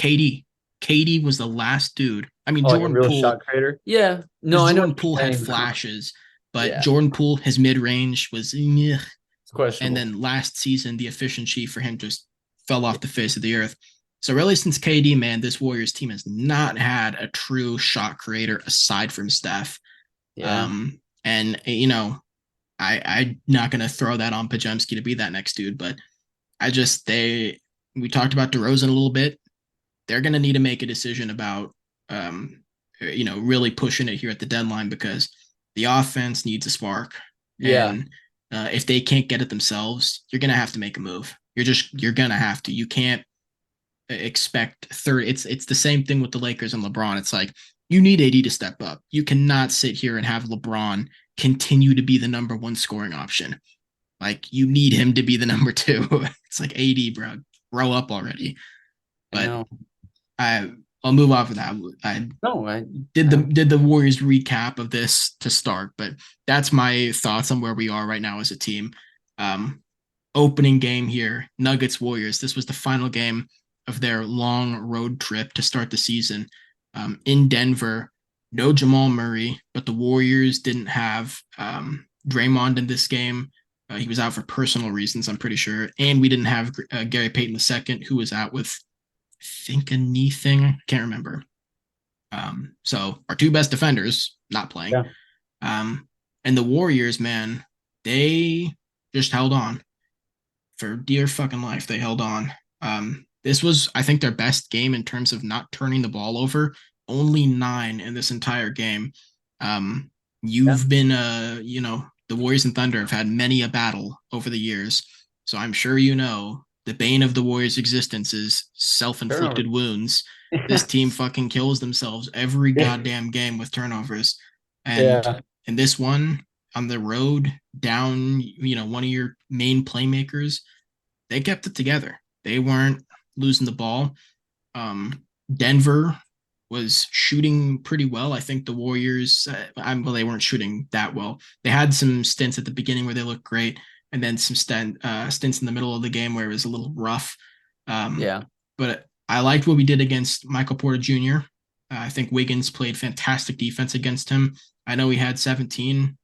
KD was the last dude. I mean, Like a Jordan real Poole. shot creator. Yeah. No, I know Jordan Poole had flashes, but Jordan Poole, his mid range was it's questionable. and then last season, the efficiency for him just fell off the face of the earth. So really, since KD, man, this Warriors team has not had a true shot creator aside from Steph. Yeah. And I'm not gonna throw that on Pajemski to be that next dude, but we talked about DeRozan a little bit. They're gonna need to make a decision about really pushing it here at the deadline because the offense needs a spark. Yeah. And if they can't get it themselves, you're gonna have to make a move. You're gonna have to. You can't expect 30. It's the same thing with the Lakers and LeBron. It's like you need AD to step up. You cannot sit here and have LeBron continue to be the number one scoring option. Like you need him to be the number two. It's like AD, bro, grow up already. But I'll move off of that. I did the Warriors recap of this to start, but that's my thoughts on where we are right now as a team. Opening game here, Nuggets Warriors. This was the final game of their long road trip to start the season. In Denver, no Jamal Murray, but the Warriors didn't have Draymond in this game. He was out for personal reasons, I'm pretty sure. And we didn't have Gary Payton II, who was out with, I think, a knee thing. I can't remember. So our two best defenders not playing. Yeah. And the Warriors, man, they just held on for dear fucking life. They held on. This was, I think, their best game in terms of not turning the ball over. Only 9 in this entire game. You've been, the Warriors and Thunder have had many a battle over the years. So I'm sure the bane of the Warriors' existence is self-inflicted wounds. This team fucking kills themselves every goddamn game with turnovers. And in this one, on the road, down, one of your main playmakers, they kept it together. They weren't losing the ball. Denver was shooting pretty well. I think the Warriors, they weren't shooting that well. They had some stints at the beginning where they looked great, and then some stints in the middle of the game where it was a little rough. But I liked what we did against Michael Porter Jr. I think Wiggins played fantastic defense against him. I know he had 17,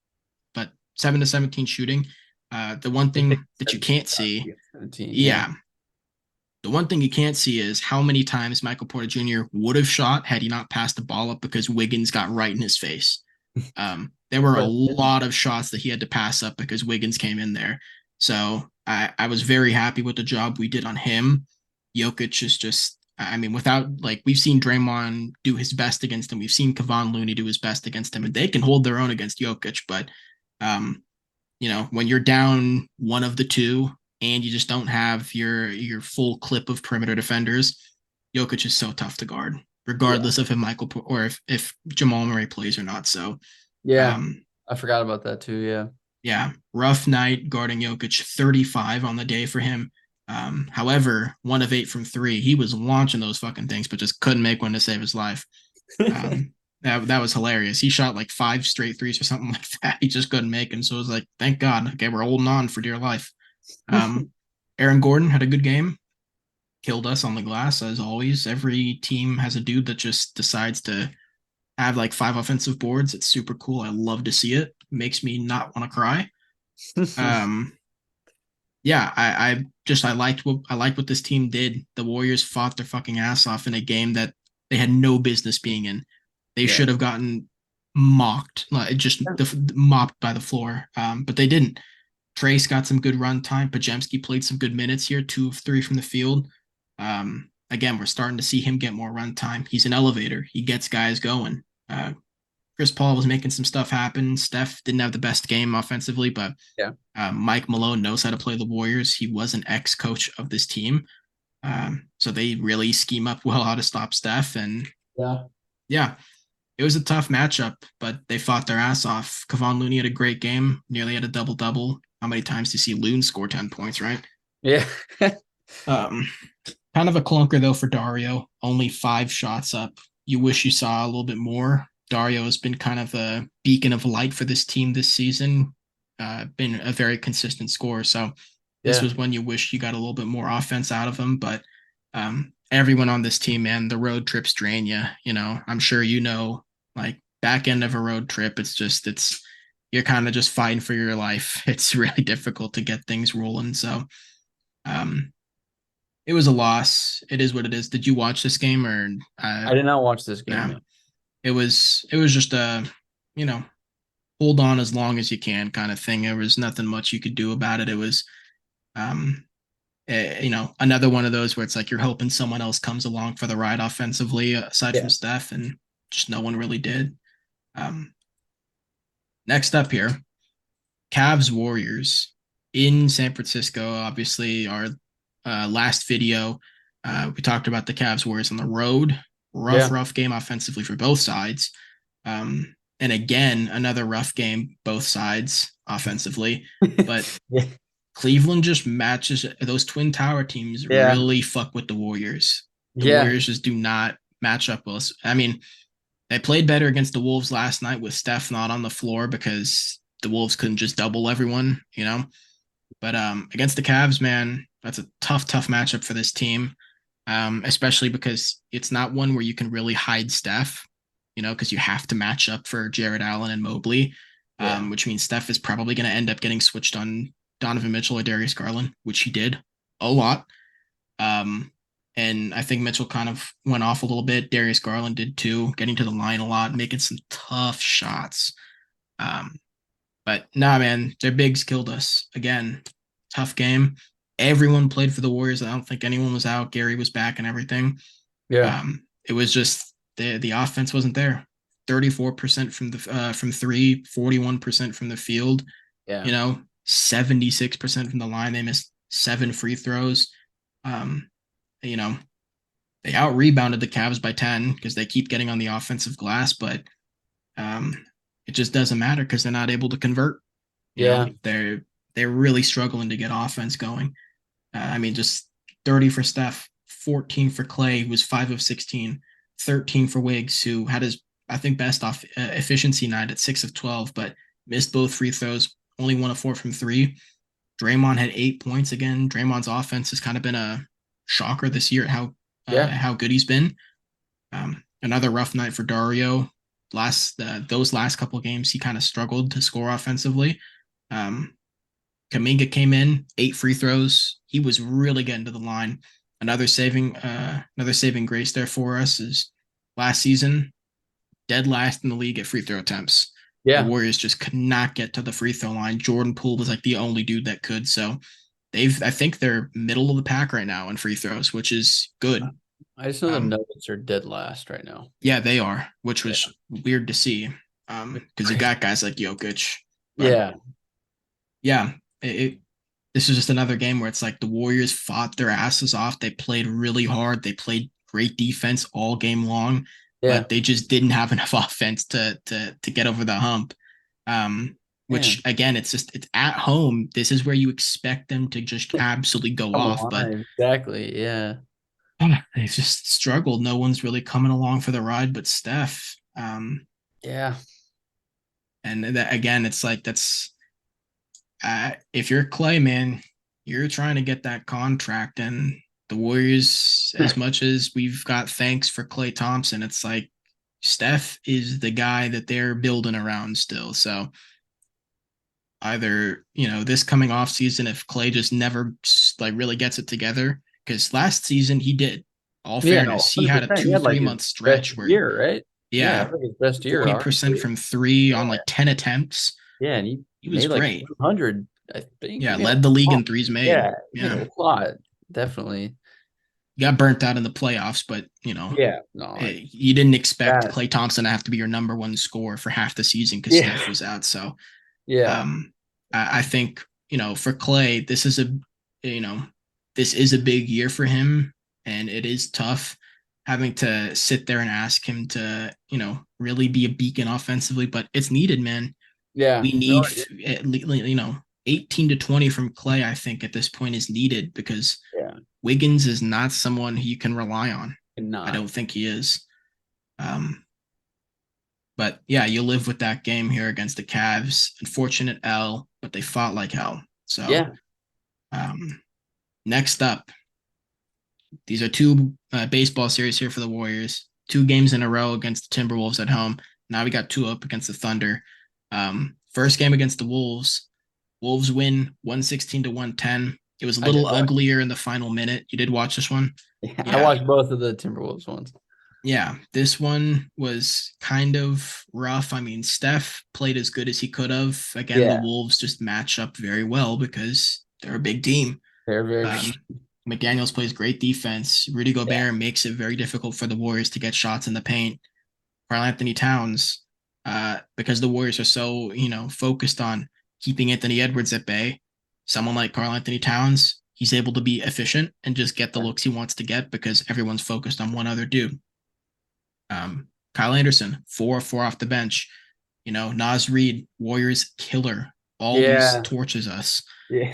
but 7 to 17 shooting. The one thing that you can't see, The one thing you can't see is how many times Michael Porter Jr. would have shot had he not passed the ball up because Wiggins got right in his face. There were a But lot of shots that he had to pass up because Wiggins came in there. So I was very happy with the job we did on him. Jokic is just, I mean, without like we've seen Draymond do his best against him, we've seen Kevon Looney do his best against him, and they can hold their own against Jokic. But um, when you're down one of the two and you just don't have your full clip of perimeter defenders, Jokic is so tough to guard, yeah, regardless of if Michael or if Jamal Murray plays or not. So yeah, um, I forgot about that too. Yeah, yeah, rough night guarding Jokic, 35 on the day for him. However, 1 of 8 from three. He was launching those fucking things, but just couldn't make one to save his life. That was hilarious. He shot like 5 straight threes or something like that. He just couldn't make them. So it was like, thank God. Okay, we're holding on for dear life. Um, Aaron Gordon had a good game. Killed us on the glass as always. Every team has a dude that just decides to have like 5 offensive boards. It's super cool. I love to see it. Makes me not want to cry. Um, yeah, I liked what this team did. The Warriors fought their fucking ass off in a game that they had no business being in. They yeah, should have gotten mocked, like just mopped by the floor, but they didn't. Trace got some good run time. Pajemski played some good minutes here, 2 of 3 from the field. Again, we're starting to see him get more run time. He's an elevator. He gets guys going. Chris Paul was making some stuff happen. Steph didn't have the best game offensively, but yeah, Mike Malone knows how to play the Warriors. He was an ex-coach of this team, so they really scheme up well how to stop Steph. And yeah. yeah, it was a tough matchup, but they fought their ass off. Kevon Looney had a great game, nearly had a double double. How many times do you see Loon score 10 points, right? Yeah. Um, Kind of a clunker though for Dario. Only 5 shots up. You wish you saw a little bit more. Dario has been kind of a beacon of light for this team this season. Been a very consistent scorer. So this Yeah. was when you wish you got a little bit more offense out of him. But everyone on this team, man, the road trips drain you. I'm sure like back end of a road trip, it's you're kind of just fighting for your life. It's really difficult to get things rolling. So um, it was a loss. It is what it is. Did you watch this game or I did not watch this game. no? No. It was just a you know hold on as long as you can kind of thing. There was nothing much you could do about it. It was um another one of those where it's like you're hoping someone else comes along for the ride offensively aside from Yeah. Steph, and just no one really did. Um, Next up here, Cavs Warriors in San Francisco. Obviously, our last video, we talked about the Cavs Warriors on the road. Yeah. Rough game offensively for both sides. And again, another rough game, both sides offensively. But Yeah. Cleveland just matches those Twin Tower teams Yeah. really fuck with the Warriors. The Yeah. Warriors just do not match up well. I mean, they played better against the Wolves last night with Steph not on the floor because the Wolves couldn't just double everyone. But against the Cavs, man, that's a tough matchup for this team. Especially because it's not one where you can really hide Steph, because you have to match up for Jared Allen and Mobley, Yeah. which means Steph is probably going to end up getting switched on Donovan Mitchell or Darius Garland, which he did a lot. Um, and I think Mitchell kind of went off a little bit. Darius Garland did too, getting to the line a lot, making some tough shots. Um, but nah, man, their bigs killed us again. Tough game. Everyone played for the Warriors. I don't think anyone was out. Gary was back and everything. Yeah. It was just the offense wasn't there. 34% from three, 41% from the field. Yeah. 76% from the line. They missed 7 free throws. Um, you know, they out rebounded the Cavs by 10 because they keep getting on the offensive glass, but um, it just doesn't matter because they're not able to convert. Yeah. They're really struggling to get offense going. I mean, just 30 for Steph, 14 for Clay, who was 5 of 16, 13 for Wiggs, who had his, I think, best off efficiency night at 6 of 12, but missed both free throws, only 1 of 4 from three. Draymond had 8 points again. Draymond's offense has kind of been a shocker this year at Yeah. how good he's been. Another rough night for Dario. Those last couple of games, he kind of struggled to score offensively. Um, Kaminga came in, 8 free throws. He was really getting to the line. another saving grace there for us is last season, dead last in the league at free throw attempts. The Yeah. Warriors just could not get to the free throw line. Jordan Poole was like the only dude that could. So I think they're middle of the pack right now in free throws, which is good. I just know the Um, Nuggets are dead last right now. yeah, they are, which Yeah. was weird to see. Because you got guys like Jokic, but Yeah. yeah, this is just another game where it's like the Warriors fought their asses off. They played really hard. They played great defense all game long, Yeah. but they just didn't have enough offense to get over the hump. Which Man. again, it's at home. This is where you expect them to just absolutely go Come off, but on. Exactly. Yeah. they've just struggled. No one's really coming along for the ride but Steph. Yeah. And that, again, it's like if you're Clay, man, you're trying to get that contract, and the Warriors, as much as we've got thanks for Clay Thompson, it's like Steph is the guy that they're building around still. So either, this coming off season, if Clay just never like really gets it together, because last season he did. All Yeah, fairness, no, he had a 100%. He two, had like 3 month his best stretch where, year, right? Yeah, yeah, I think his best year, 40% honestly. from three Yeah. on like 10 attempts. Yeah, and he He was made like great. 100, I think. Yeah, He made a led the league lot. in threes made. Yeah, he made Yeah. a lot. Definitely. Got burnt out in the playoffs, but Yeah, no, hey, you didn't expect that. Clay Thompson to have to be your number one scorer for half the season because Yeah, Steph was out. So yeah, um, I think for Clay, you know this is a big year for him, and it is tough having to sit there and ask him to really be a beacon offensively, but it's needed, man. yeah. We No, need at least 18 to 20 from Clay. I think at this point is needed because yeah, Wiggins is not someone who you can rely on. I not. don't think he is. Um, but yeah, you live with that game here against the Cavs. Unfortunate L, but they fought like hell. So Yeah, um, next up, these are two baseball series here for the Warriors. 2 games in a row against the Timberwolves at home. Now we got 2 up against the Thunder. First game against the Wolves. Wolves win 116 to 110. It was a I did little watch. uglier in the final minute. You did watch this one? Yeah, I Yeah. watched both of the Timberwolves ones. Yeah, this one was kind of rough. I mean, Steph played as good as he could have. Again, the Yeah, Wolves just match up very well because they're a big team. they're very. Um, McDaniels plays great defense. Rudy Yeah, Gobert makes it very difficult for the Warriors to get shots in the paint. Karl Anthony Towns, because the Warriors are so, focused on keeping Anthony Edwards at bay, someone like Karl Anthony Towns, he's able to be efficient and just get the looks he wants to get because everyone's focused on one other dude. Kyle Anderson, 4-4 off the bench. Naz Reid, Warriors killer, always yeah, torches us. yeah.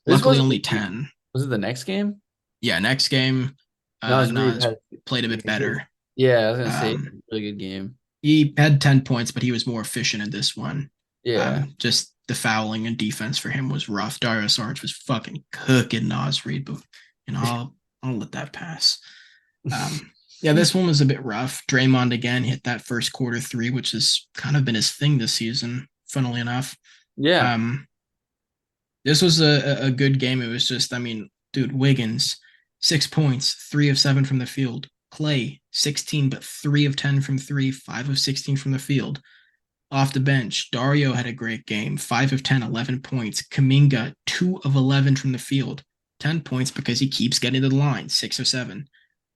This Luckily was only 10. was it the next game? Yeah, next game, Nas Reed Naz had played a bit better. yeah, I was gonna say Um, really good game. he had 10 points, but he was more efficient in this one. Yeah, Just the fouling and defense for him was rough. Dario Saric was fucking cooking Naz Reid, but I'll let that pass. Yeah, this one was a bit rough. Draymond again hit that first quarter 3, which has kind of been his thing this season, funnily enough. yeah, Um, this was a good game. It was just, I mean, dude, Wiggins, 6 points, 3 of 7 from the field. Clay, 16, but 3 of 10 from three, 5 of 16 from the field. Off the bench, Dario had a great game, 5 of 10, 11 points. Kaminga, 2 of 11 from the field, 10 points because he keeps getting to the line, 6 of 7.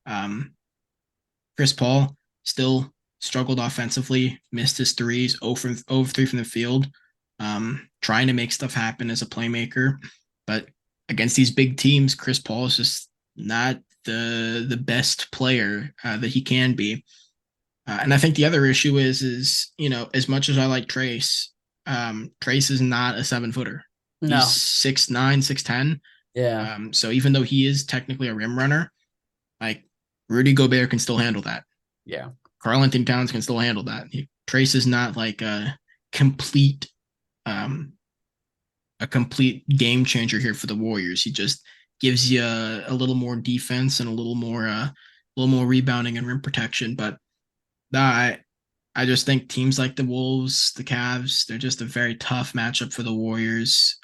Um, Chris Paul still struggled offensively, missed his threes, 0 of 3 from the field, trying to make stuff happen as a playmaker. But against these big teams, Chris Paul is just not the best player that he can be. And I think the other issue is as much as I like Trace, Trace is not a 7-footer. He's no, 6'9", 6'10". yeah, So even though he is technically a rim runner, like Rudy Gobert can still handle that. yeah, Karl Anthony Towns can still handle that. Trace is not like complete um, a complete game changer here for the Warriors. He just gives you a little more defense and a little more rebounding and rim protection. But I just think teams like the Wolves, the Cavs, they're just a very tough matchup for the Warriors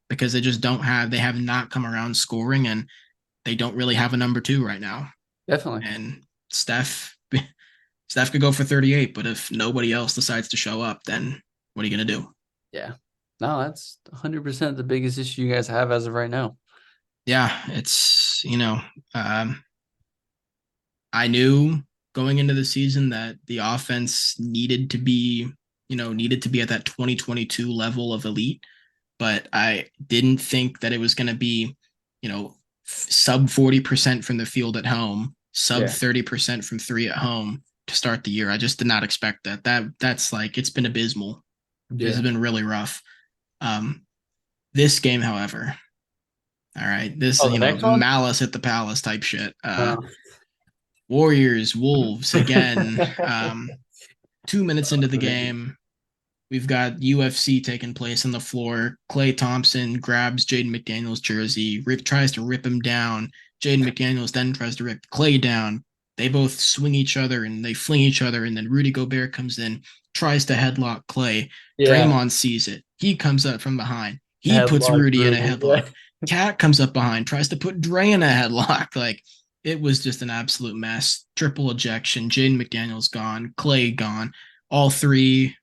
because they have not come around scoring, and they don't really have a number two right now. Definitely. And Steph could go for 38, but if nobody else decides to show up, then what are you going to do? Yeah. No, that's 100% the biggest issue you guys have as of right now. Yeah, it's, I knew going into the season that the offense needed to be at that 2022 level of elite, but I didn't think that it was going to be, sub 40% from the field at home, sub Yeah. 30% from three at home to start the year. I just did not expect that. That's like it's been abysmal. This Yeah. has been really rough. Um, this game, however, all right, this Oh, the next one? malice at the palace type shit. Uh, Warriors, Wolves again. 2 minutes into the game, we've got UFC taking place on the floor. Klay Thompson grabs Jaden McDaniels' jersey, tries to rip him down. Jaden McDaniels then tries to rip Klay down. They both swing each other and they fling each other, and then Rudy Gobert comes in, tries to headlock Klay. yeah. Draymond sees it. He comes up from behind. He puts Headlock Rudy in a Rudy. Yeah. headlock. Cat comes up behind, tries to put Dre in a headlock. Like, it was just an absolute mess. Triple ejection. Jaden McDaniels gone. Klay gone. All three,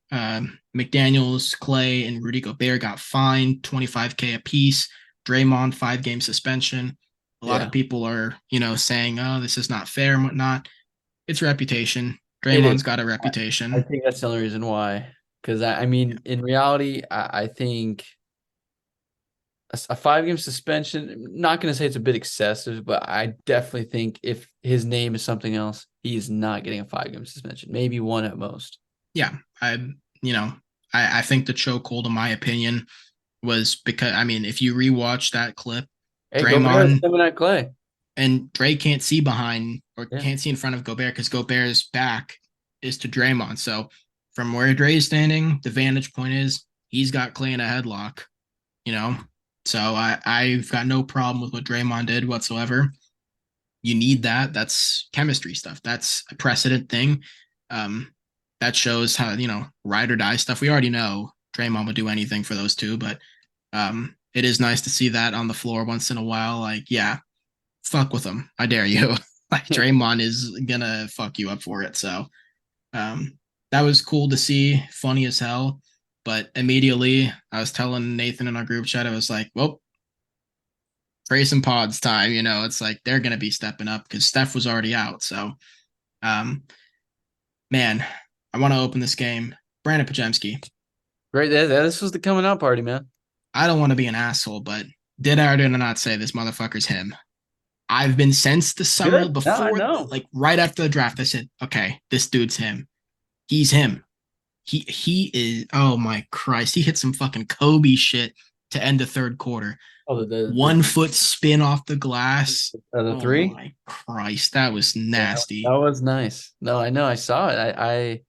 McDaniels, Klay, and Rudy Gobert got fined $25K apiece. Draymond, 5-game suspension. A lot Yeah. of people are, saying, "Oh, this is not fair" and whatnot. It's reputation. It is. Draymond's got a I reputation. think that's the only reason why. Because I mean, in reality, I think a 5-game suspension, not going to say it's a bit excessive, but I definitely think if his name is something else, he is not getting a 5-game suspension, maybe one at most. Yeah, you know, I think the chokehold, in my opinion, was because I mean, if you rewatch that clip, Hey, Gobert is Draymond coming at Clay. and Dre can't see behind or Yeah. can't see in front of Gobert because Gobert's back is to Draymond. So from where Dre is standing, the vantage point is he's got Clay in a headlock, you know. So I've got no problem with what Draymond did whatsoever. You need that. That's chemistry stuff. That's a precedent thing. Um, that shows how, ride or die stuff. We already know Draymond would do anything for those two, but it is nice to see that on the floor once in a while. Like, yeah, fuck with him. I dare you. Like Draymond is gonna fuck you up for it. So that was cool to see, funny as hell. But immediately I was telling Nathan in our group chat, I was like, well, Trace and Pods time, it's like they're gonna be stepping up because Steph was already out. So um man, I want to open this game. Brandon Pajemski. Great. This was the coming out party, man. I don't want to be an asshole, but did I or did I not say this motherfucker's him? I've been since the summer Good. No, I before, know. like right after the draft, I said, okay, this dude's him. He's him. He is. Oh my Christ, he hit some fucking Kobe shit to end the third quarter. Oh, the 1 foot spin off the glass. the Oh three. my Christ, that was Yeah, that nasty. was nice. No, I know. I saw it.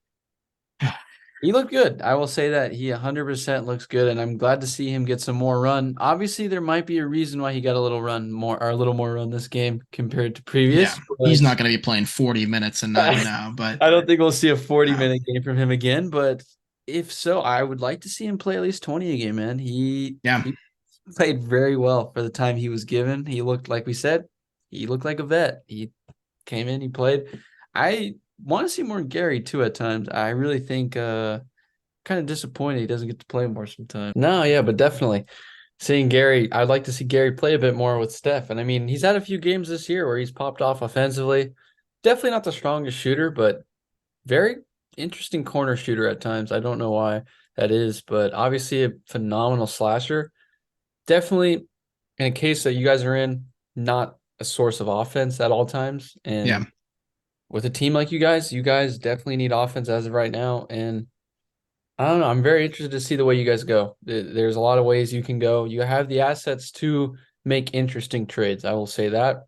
He looked good. I will say that he 100% looks good, and I'm glad to see him get some more run. Obviously, there might be a reason why he got a little more run this game compared to Yeah, previous. he's But not going to be playing 40 minutes a night now, but I don't think we'll see a 40 um, minute game from him again. But if so, I would like to see him play at least 20 a game, man. yeah, He played very well for the time he was given. He looked, like we said, he looked like a vet. He came in, he played. I want to see more Gary too at times. I really think kind of disappointed he doesn't get to play more sometimes. No, yeah, but definitely seeing Gary, I'd like to see Gary play a bit more with Steph. And I mean, he's had a few games this year where he's popped off offensively. Definitely not the strongest shooter, but very interesting corner shooter at times. I don't know why that is, but obviously a phenomenal slasher. Definitely in a case that you guys are in, not a source of offense at all times. yeah, And with a team like you guys definitely need offense as of right now. And I don't know. I'm very interested to see the way you guys go. There's a lot of ways you can go. You have the assets to make interesting trades. I will say that.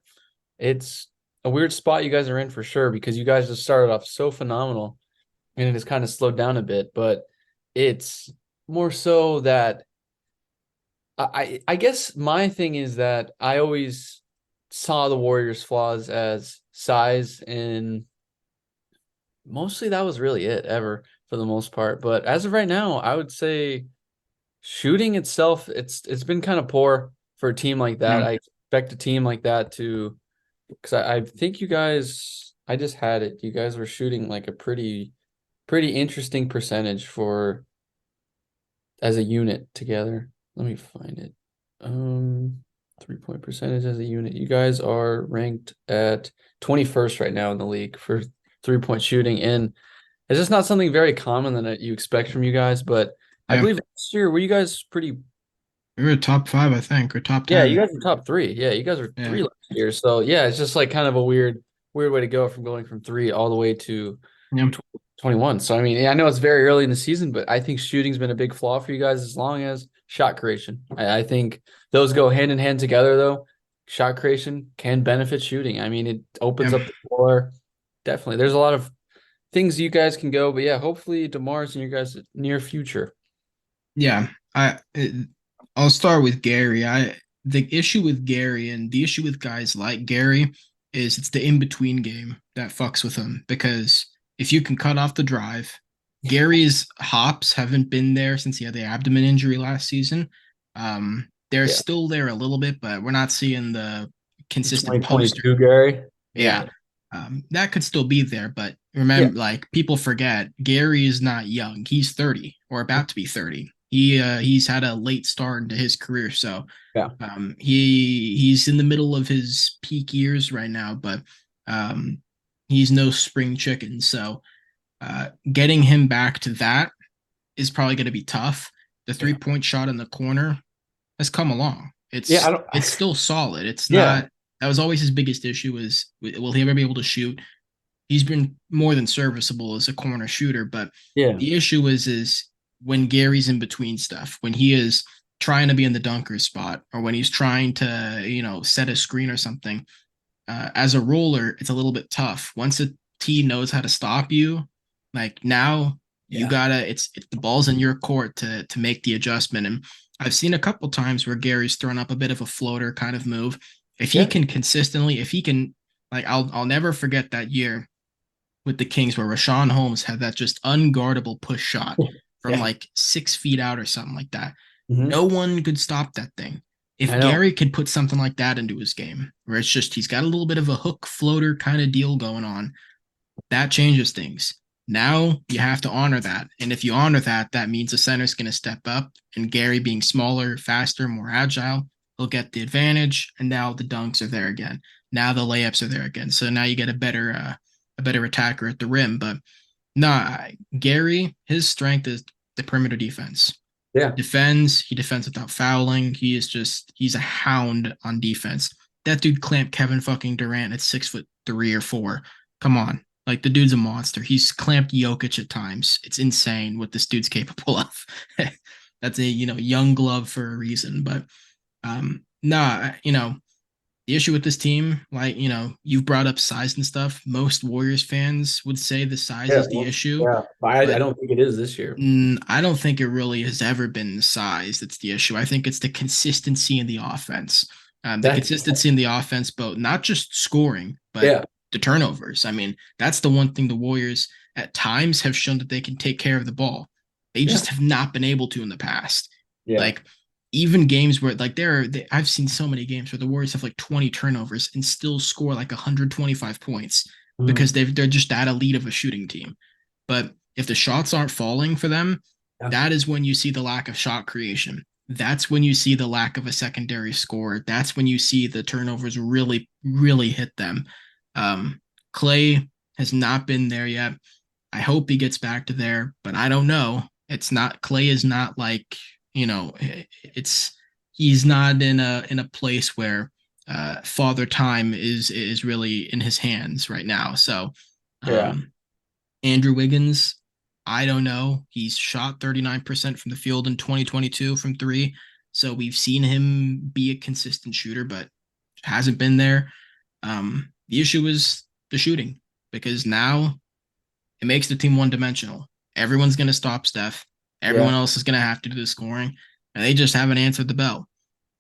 It's a weird spot you guys are in for sure because you guys just started off so phenomenal and it has kind of slowed down a bit, but it's more so that I guess my thing is that I always saw the Warriors' flaws as size, and mostly that was really it ever for the most part. But as of right now, I would say shooting itself, it's been kind of poor for a team like that. yeah. expect a team like that to, because I think you guys, I just had it. You guys were shooting like a pretty interesting percentage for as a unit together. Let me find it. 3-point percentage as a unit. You guys are ranked at 21st right now in the league for 3-point shooting, and it's just not something very common that you expect from you guys. But I Yeah, believe last year were you guys pretty. we were top 5, I think, or top Yeah, you 10. guys were top three. Yeah, you guys were Yeah, three last year. So yeah, it's just like kind of a weird way to go from going from three all the way to yeah, 21. So I mean, yeah, I know it's very early in the season, but I think shooting's been a big flaw for you guys as long as shot creation. I think those go hand in hand together though. Shot creation can benefit shooting. I mean, it opens yeah, up the floor. Definitely. There's a lot of things you guys can go, but yeah, hopefully DeMar's in your guys' near future. yeah. I'll start with Gary. The issue with Gary and the issue with guys like Gary is it's the in between game that fucks with him because if you can cut off the drive, Gary's hops haven't been there since he had the abdomen injury last season. They're Yeah. still there a little bit, but we're not seeing the consistent poster. 2022 Gary. Yeah. Yeah. That could still be there, but Yeah. remember, like people forget, Gary is not young. He's 30 or about to be 30. He's had a late start into his career, so Yeah. he's in the middle of his peak years right now, but he's no spring chicken. So getting him back to that is probably going to be tough. The Yeah. 3-point shot in the corner has come along. Yeah. I It's don't. still solid. It's Yeah. not. That was always his biggest issue. Was will he ever be able to shoot? He's been more than serviceable as a corner shooter, but Yeah. the issue is when Gary's in between stuff, when he is trying to be in the dunker spot, or when he's trying to set a screen or something. As a roller, it's a little bit tough. Once a team knows how to stop you, like now you Yeah. gotta it's the ball's in your court to make the adjustment. And I've seen a couple times where Gary's thrown up a bit of a floater kind of move. If he Yeah. can consistently, if he can, like I'll never forget that year with the Kings where Rashawn Holmes had that just unguardable push shot from Yeah. like 6 feet out or something like that. Hmm. No one could stop that thing. If I know. Gary could put something like that into his game, where it's just he's got a little bit of a hook floater kind of deal going on, that changes things. Now you have to honor that. And if you honor that, that means the center's going to step up. And Gary being smaller, faster, more agile, he'll get the advantage. And now the dunks are there again. Now the layups are there again. So now you get a better attacker at the rim. But nah, Gary, his strength is the perimeter defense. Yeah. He defends without fouling. He's a hound on defense. That dude clamped Kevin fucking Durant at 6'3" or 4. Come on. Like the dude's a monster. He's clamped Jokic at times. It's insane what this dude's capable of. That's a young glove for a reason. But nah, the issue with this team, like, you've brought up size and stuff. Most Warriors fans would say the size Yeah. is the Well, issue, yeah. But I but don't think it is this year. I don't think it really has ever been the size that's the issue. I think it's the consistency in the offense. The That. consistency in the offense, but not just scoring, but Yeah. the turnovers. I mean, that's the one thing the Warriors at times have shown that they can take care of the ball. They Yeah. just have not been able to in the past. Yeah. Like even games where like I've seen so many games where the Warriors have like 20 turnovers and still score like 125 points because Mhm. they're just that elite of a shooting team. But if the shots aren't falling for them, Yeah. that is when you see the lack of shot creation. That's when you see the lack of a secondary score. That's when you see the turnovers really, really hit them. Clay has not been there yet. I hope he gets back to there, but I don't know. It's not Clay is not like, it's he's not in a place where father time is really in his hands right now. So Yeah. um Andrew Wiggins, I don't know. He's shot 39% from the field in 2022 from three. So we've seen him be a consistent shooter, but hasn't been there. The issue is the shooting because now it makes the team one dimensional. Everyone's going to stop Steph. Everyone Yeah. else is going to have to do the scoring, and they just haven't answered the bell.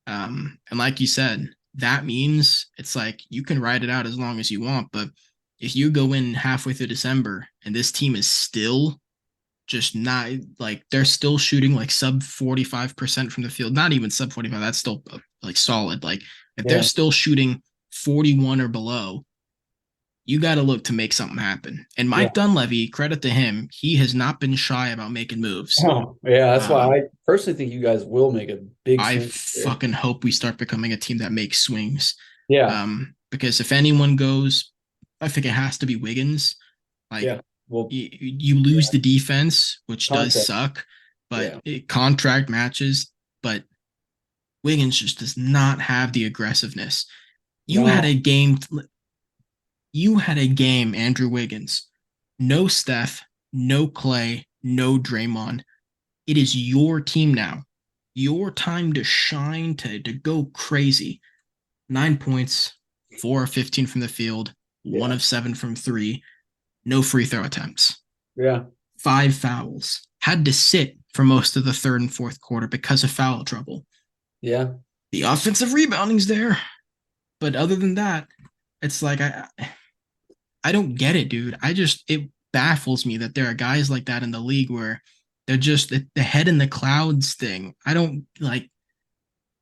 And like you said, that means it's like you can ride it out as long as you want, but if you go in halfway through December and this team is still just not like they're still shooting like sub 45% from the field, not even sub 45, that's still like solid. Like If they're Yeah. still shooting 41 or below, you got to look to make something happen. And Yeah. Mike Dunleavy, credit to him, he has not been shy about making moves. Oh, yeah. That's why Um, I personally think you guys will make a big I swing here. fucking hope we start becoming a team that makes swings. Yeah. Because if anyone goes, I think it has to be Wiggins. Like Yeah. Well, you lose yeah. the defense, which does Contract. suck, but Yeah. contract matches. But Wiggins just does not have the aggressiveness. You had No. a game. You had a game, Andrew Wiggins. No Steph, no Clay, no Draymond. It is your team now. Your time to shine, to go crazy. 9 points, 4 of 15 from the field, one Yeah. of seven from three, no free throw attempts, Yeah. 5 fouls. Had to sit for most of the third and fourth quarter because of foul trouble. Yeah. The offensive rebounding's there, but other than that, it's like I don't get it, dude. It baffles me that there are guys like that in the league where they're just the head in the clouds thing. I don't like.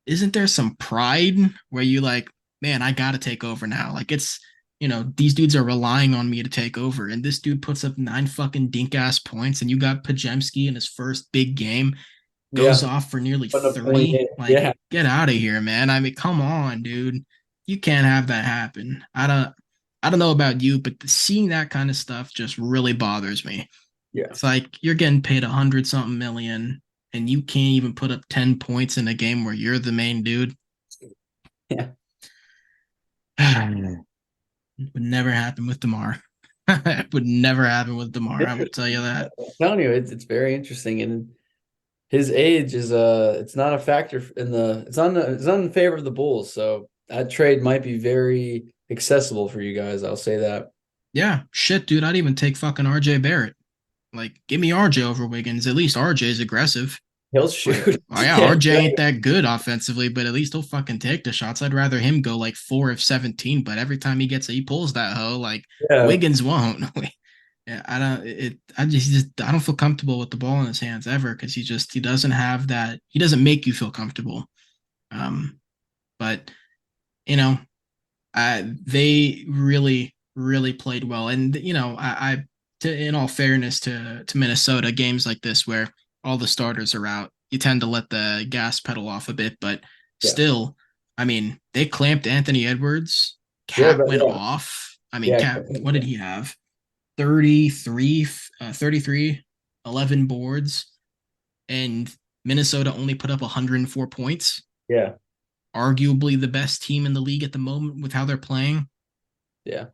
Isn't there some pride where you like, man, I gotta take over now? Like it's, these dudes are relying on me to take over, and this dude puts up 9 fucking dink ass points, and you got Pajemski in his first big game goes Yeah. off for nearly Put a point 30. in. Like, Yeah. get out of here, man. I mean, come on, dude. You can't have that happen. I don't know about you, but seeing that kind of stuff just really bothers me. Yeah. It's like you're getting paid 100 something million and you can't even put up 10 points in a game where you're the main dude. Yeah. It would never happen with DeMar. It would never happen with DeMar. I will tell you that. I'm telling you, it's very interesting, and his age is it's not a factor in the it's not in favor of the Bulls. So that trade might be very accessible for you guys. I'll say that. Yeah, shit, dude. I'd even take fucking RJ Barrett. Like, give me RJ over Wiggins. At least RJ is aggressive. He'll Like, shoot. oh yeah, Yeah, RJ ain't that good offensively, but at least he'll fucking take the shots. I'd rather him go like 4 of 17, but every time he pulls that hoe, like yeah, Wiggins won't. Yeah, I don't it I don't feel comfortable with the ball in his hands ever because he doesn't have that, he doesn't make you feel comfortable. But you know, they really, really played well. And in all fairness to Minnesota, games like this where all the starters are out, you tend to let the gas pedal off a bit. But yeah, still, I mean, they clamped Anthony Edwards. yeah, Cat but went off. I mean, yeah, Cat, what did he have? 33, 33, 11 boards, and Minnesota only put up 104 points. yeah, Arguably the best team in the league at the moment with how they're playing. yeah.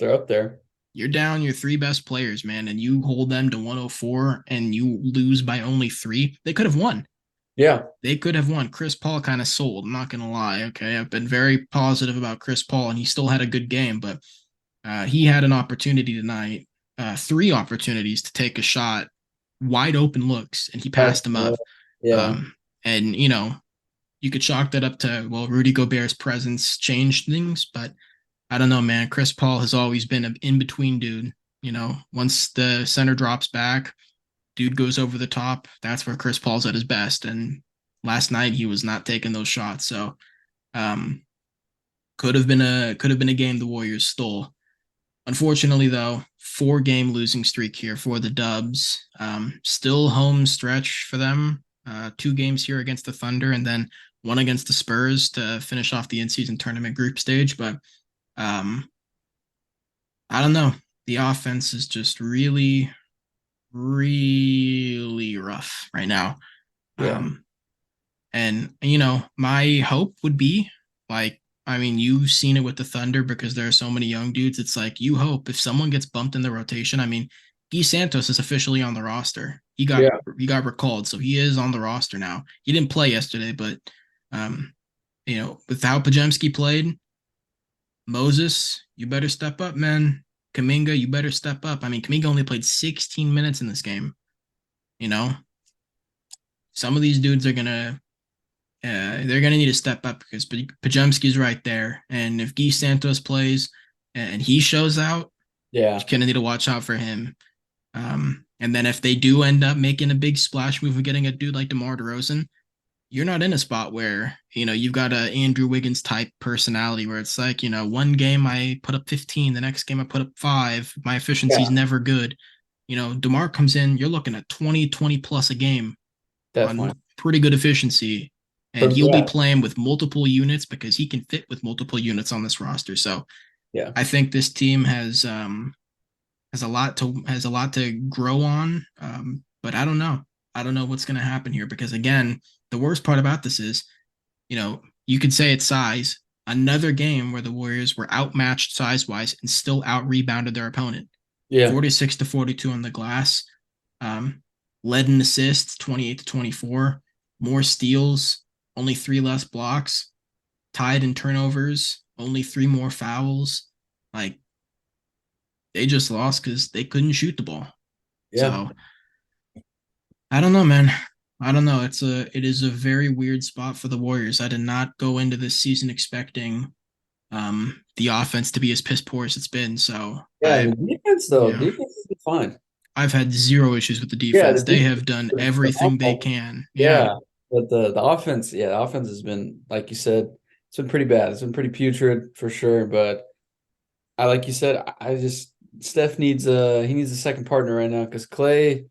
They're up there. You're down your three best players, man, and you hold them to 104 and you lose by only three. They could have won. Yeah, They could have won. Chris Paul kind of sold. I'm not going to lie. Okay. I've been very positive about Chris Paul, and he still had a good game, but he had an opportunity tonight, three opportunities to take a shot, wide open looks, and he that's passed them up. yeah, And, you could chalk that up to, well, Rudy Gobert's presence changed things, but I don't know, man. Chris Paul has always been an in between dude. Once the center drops back, dude goes over the top. That's where Chris Paul's at his best. And last night he was not taking those shots. So um, could have been a game the Warriors stole. Unfortunately, though, 4 game losing streak here for the Dubs. Still home stretch for them. 2 games here against the Thunder, and then one against the Spurs to finish off the in-season tournament group stage. But um, I don't know. The offense is just really, really rough right now. yeah, Um, and my hope would be like, I mean, you've seen it with the Thunder because there are so many young dudes. It's like you hope if someone gets bumped in the rotation. I mean, Guy Santos is officially on the roster. He got yeah, he got recalled, so he is on the roster now. He didn't play yesterday, but um, with how Pajemski played, Moses, you better step up, man. Kaminga, you better step up. I mean, Kaminga only played 16 minutes in this game. You know, some of these dudes are gonna they're gonna need to step up because Pajemski's right there, and if Guy Santos plays and he shows out, yeah, you're gonna need to watch out for him. And then if they do end up making a big splash move of getting a dude like DeMar DeRozan, you're not in a spot where, you've got a Andrew Wiggins type personality where it's like, one game I put up 15, the next game I put up 5. My efficiency's Yeah, never good. DeMar comes in, you're looking at 20 plus a game on definitely. pretty good efficiency. And From he'll be yeah, playing with multiple units because he can fit with multiple units on this roster. So yeah, I think this team has a lot to grow on. But I don't know. I don't know what's going to happen here because again, the worst part about this is, you could say it's size. Another game where the Warriors were outmatched size wise and still out rebounded their opponent, yeah, 46-42 on the glass. Um, Led in assists, 28-24. More steals, only 3 less blocks. Tied in turnovers, only 3 more fouls. Like they just lost because they couldn't shoot the ball. yeah. So I don't know, man. I don't know. It is a very weird spot for the Warriors. I did not go into this season expecting the offense to be as piss poor as it's been. So Yeah, the defense though, yeah, defense has been fine. I've had zero issues with the Yeah, defense. the They defense have done is everything they phenomenal. can. Yeah, Yeah, but the offense, yeah, the offense has been like you said, it's been pretty bad. It's been pretty putrid for sure. But I like you said, I just Steph needs a second partner right now because Clay,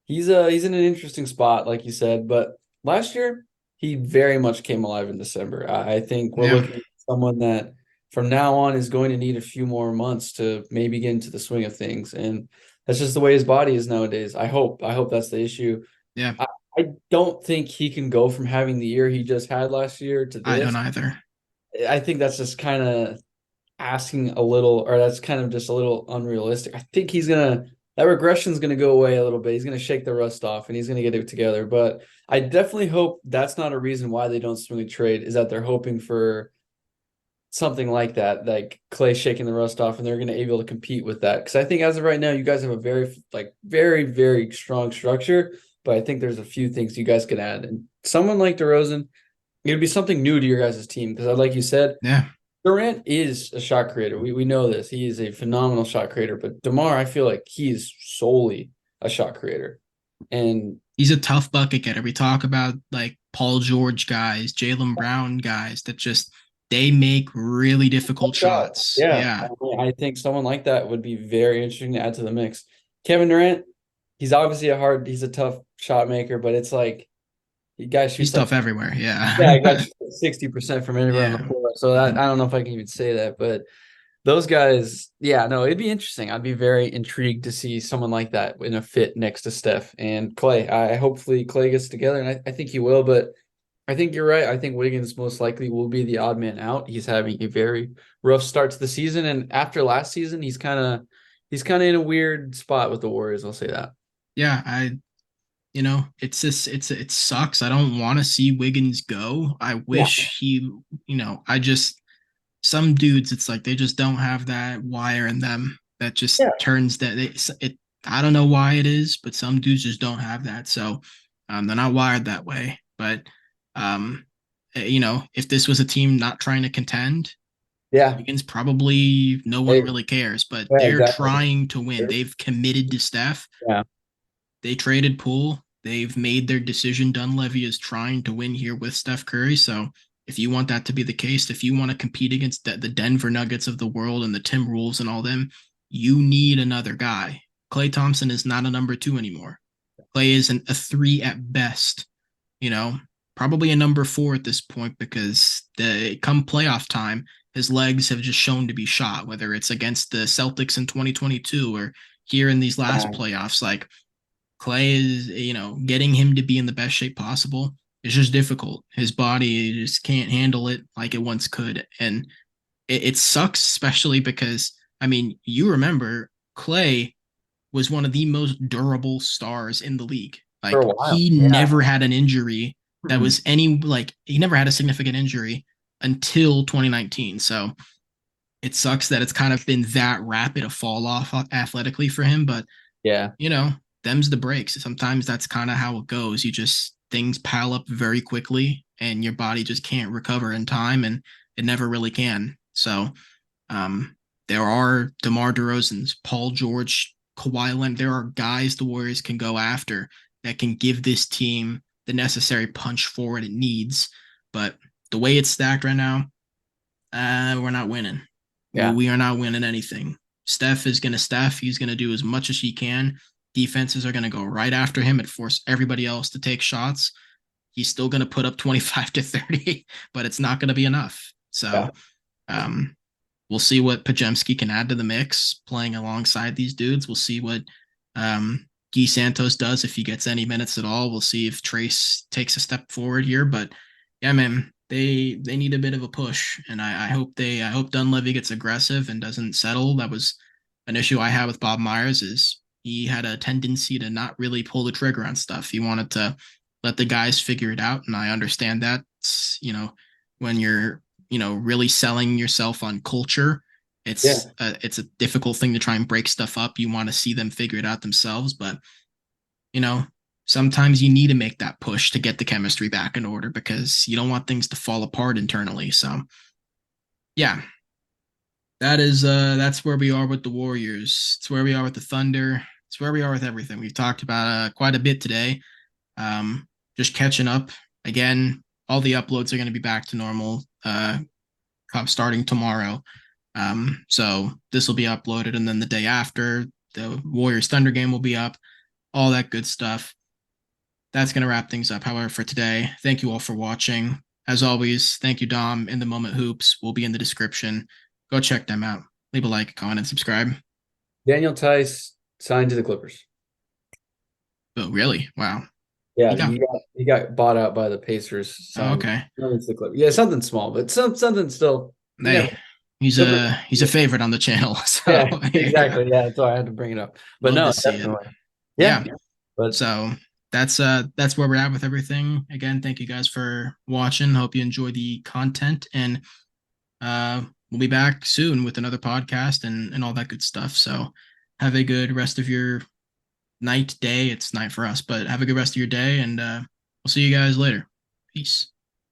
he's in an interesting spot, like you said. But last year he very much came alive in December. I think we're yeah, looking at someone that from now on is going to need a few more months to maybe get into the swing of things, and that's just the way his body is nowadays. I hope that's the issue. yeah. I, I don't think he can go from having the year he just had last year to I don't this. either. I think that's just kind of asking a little, or that's kind of just a little unrealistic. I think that regression's gonna go away a little bit. He's gonna shake the rust off and he's gonna get it together. But I definitely hope that's not a reason why they don't swing a trade, is that they're hoping for something like that, like Clay shaking the rust off, and they're gonna be able to compete with that. Because I think as of right now, you guys have a very, very strong structure. But I think there's a few things you guys can add. And someone like DeRozan, it'd be something new to your guys' team. Because like you said, Yeah, Durant is a shot creator. We know this. He is a phenomenal shot creator. But DeMar, I feel like he is solely a shot creator. And he's a tough bucket getter. We talk about like Paul George guys, Jaylen Brown guys that just they make really difficult shots. yeah, Yeah, I think someone like that would be very interesting to add to the mix. Kevin Durant, he's a tough shot maker, but it's like the guy he's shoots like tough everywhere. yeah, I got Yeah, 60% from anywhere on the yeah. floor. So that I don't know if I can even say that, but those guys, yeah, no, it'd be interesting. I'd be very intrigued to see someone like that in a fit next to Steph and Clay. I hopefully Clay gets together, and I think he will. But I think you're right. I think Wiggins most likely will be the odd man out. He's having a very rough start to the season, and after last season, he's kind of in a weird spot with the Warriors. I'll say that. Yeah, it's just it sucks. I don't want to see Wiggins go. I Yeah, wish he, I just some dudes it's like they just don't have that wire in them that just yeah, turns that it I don't know why it is, but some dudes just don't have that. So they're not wired that way. But if this was a team not trying to contend, yeah, Wiggins probably no one hey, really cares, but yeah, they're exactly. trying to win. They've committed to Steph. Yeah, They traded Poole. They've made their decision. Dunleavy is trying to win here with Steph Curry. So if you want that to be the case, if you want to compete against the Denver Nuggets of the world and the Timberwolves and all them, you need another guy. Klay Thompson is not a number 2 anymore. Klay is a 3 at best. You know, probably a number 4 at this point because come playoff time, his legs have just shown to be shot. Whether it's against the Celtics in 2022 or here in these last yeah, playoffs, like Clay is, getting him to be in the best shape possible is just difficult. His body just can't handle it like it once could. And it sucks, especially because, I mean, you remember Clay was one of the most durable stars in the league. for a Like, while. he Yeah. never had an injury that Mhm. was he never had a significant injury until 2019. So it sucks that it's kind of been that rapid a fall off athletically for him. But Yeah. you know, them's the breaks. Sometimes that's kind of how it goes. Things pile up very quickly and your body just can't recover in time and it never really can. So, um, there are DeMar DeRozan's, Paul George, Kawhi Leonard. There are guys the Warriors can go after that can give this team the necessary punch forward it needs. But the way it's stacked right now, we're not winning. Yeah. We are not winning anything. Steph is going to Steph. He's going to do as much as he can. Defenses are going to go right after him and force everybody else to take shots. He's still going to put up 25 to 30, but it's not going to be enough. So we'll see what Pajemski can add to the mix playing alongside these dudes. We'll see what Guy Santos does if he gets any minutes at all. We'll see if Trace takes a step forward here. But yeah, man, they need a bit of a push, and I hope Dunleavy gets aggressive and doesn't settle. That was an issue I had with Bob Myers, is he had a tendency to not really pull the trigger on stuff. He wanted to let the guys figure it out, and I understand that. When you're really selling yourself on culture, it's a difficult thing to try and break stuff up. You want to see them figure it out themselves, but sometimes you need to make that push to get the chemistry back in order, because you don't want things to fall apart internally. So yeah, that's where we are with the Warriors. It's where we are with the Thunder. It's where we are with everything. We've talked about quite a bit today. Just catching up. Again, all the uploads are going to be back to normal starting tomorrow. So this will be uploaded, and then the day after, the Warriors Thunder game will be up. All that good stuff. That's going to wrap things up. However, for today, thank you all for watching. As always, thank you, Dom. In the Moment Hoops will be in the description. Go check them out. Leave a like, comment, and subscribe. Daniel Tice signed to the Clippers. Oh, really? Wow. Yeah, he got bought out by the Pacers. Oh, okay. It's the Clippers. Yeah, something small, but something still. Hey, he's a favorite on the channel. So yeah, exactly. Yeah, that's why I had to bring it up. But love no, to see definitely. it. Yeah. But so that's where we're at with everything. Again, thank you guys for watching. Hope you enjoy the content, and we'll be back soon with another podcast and all that good stuff. So have a good rest of your night, day. It's night for us, but have a good rest of your day, and we'll see you guys later. Peace.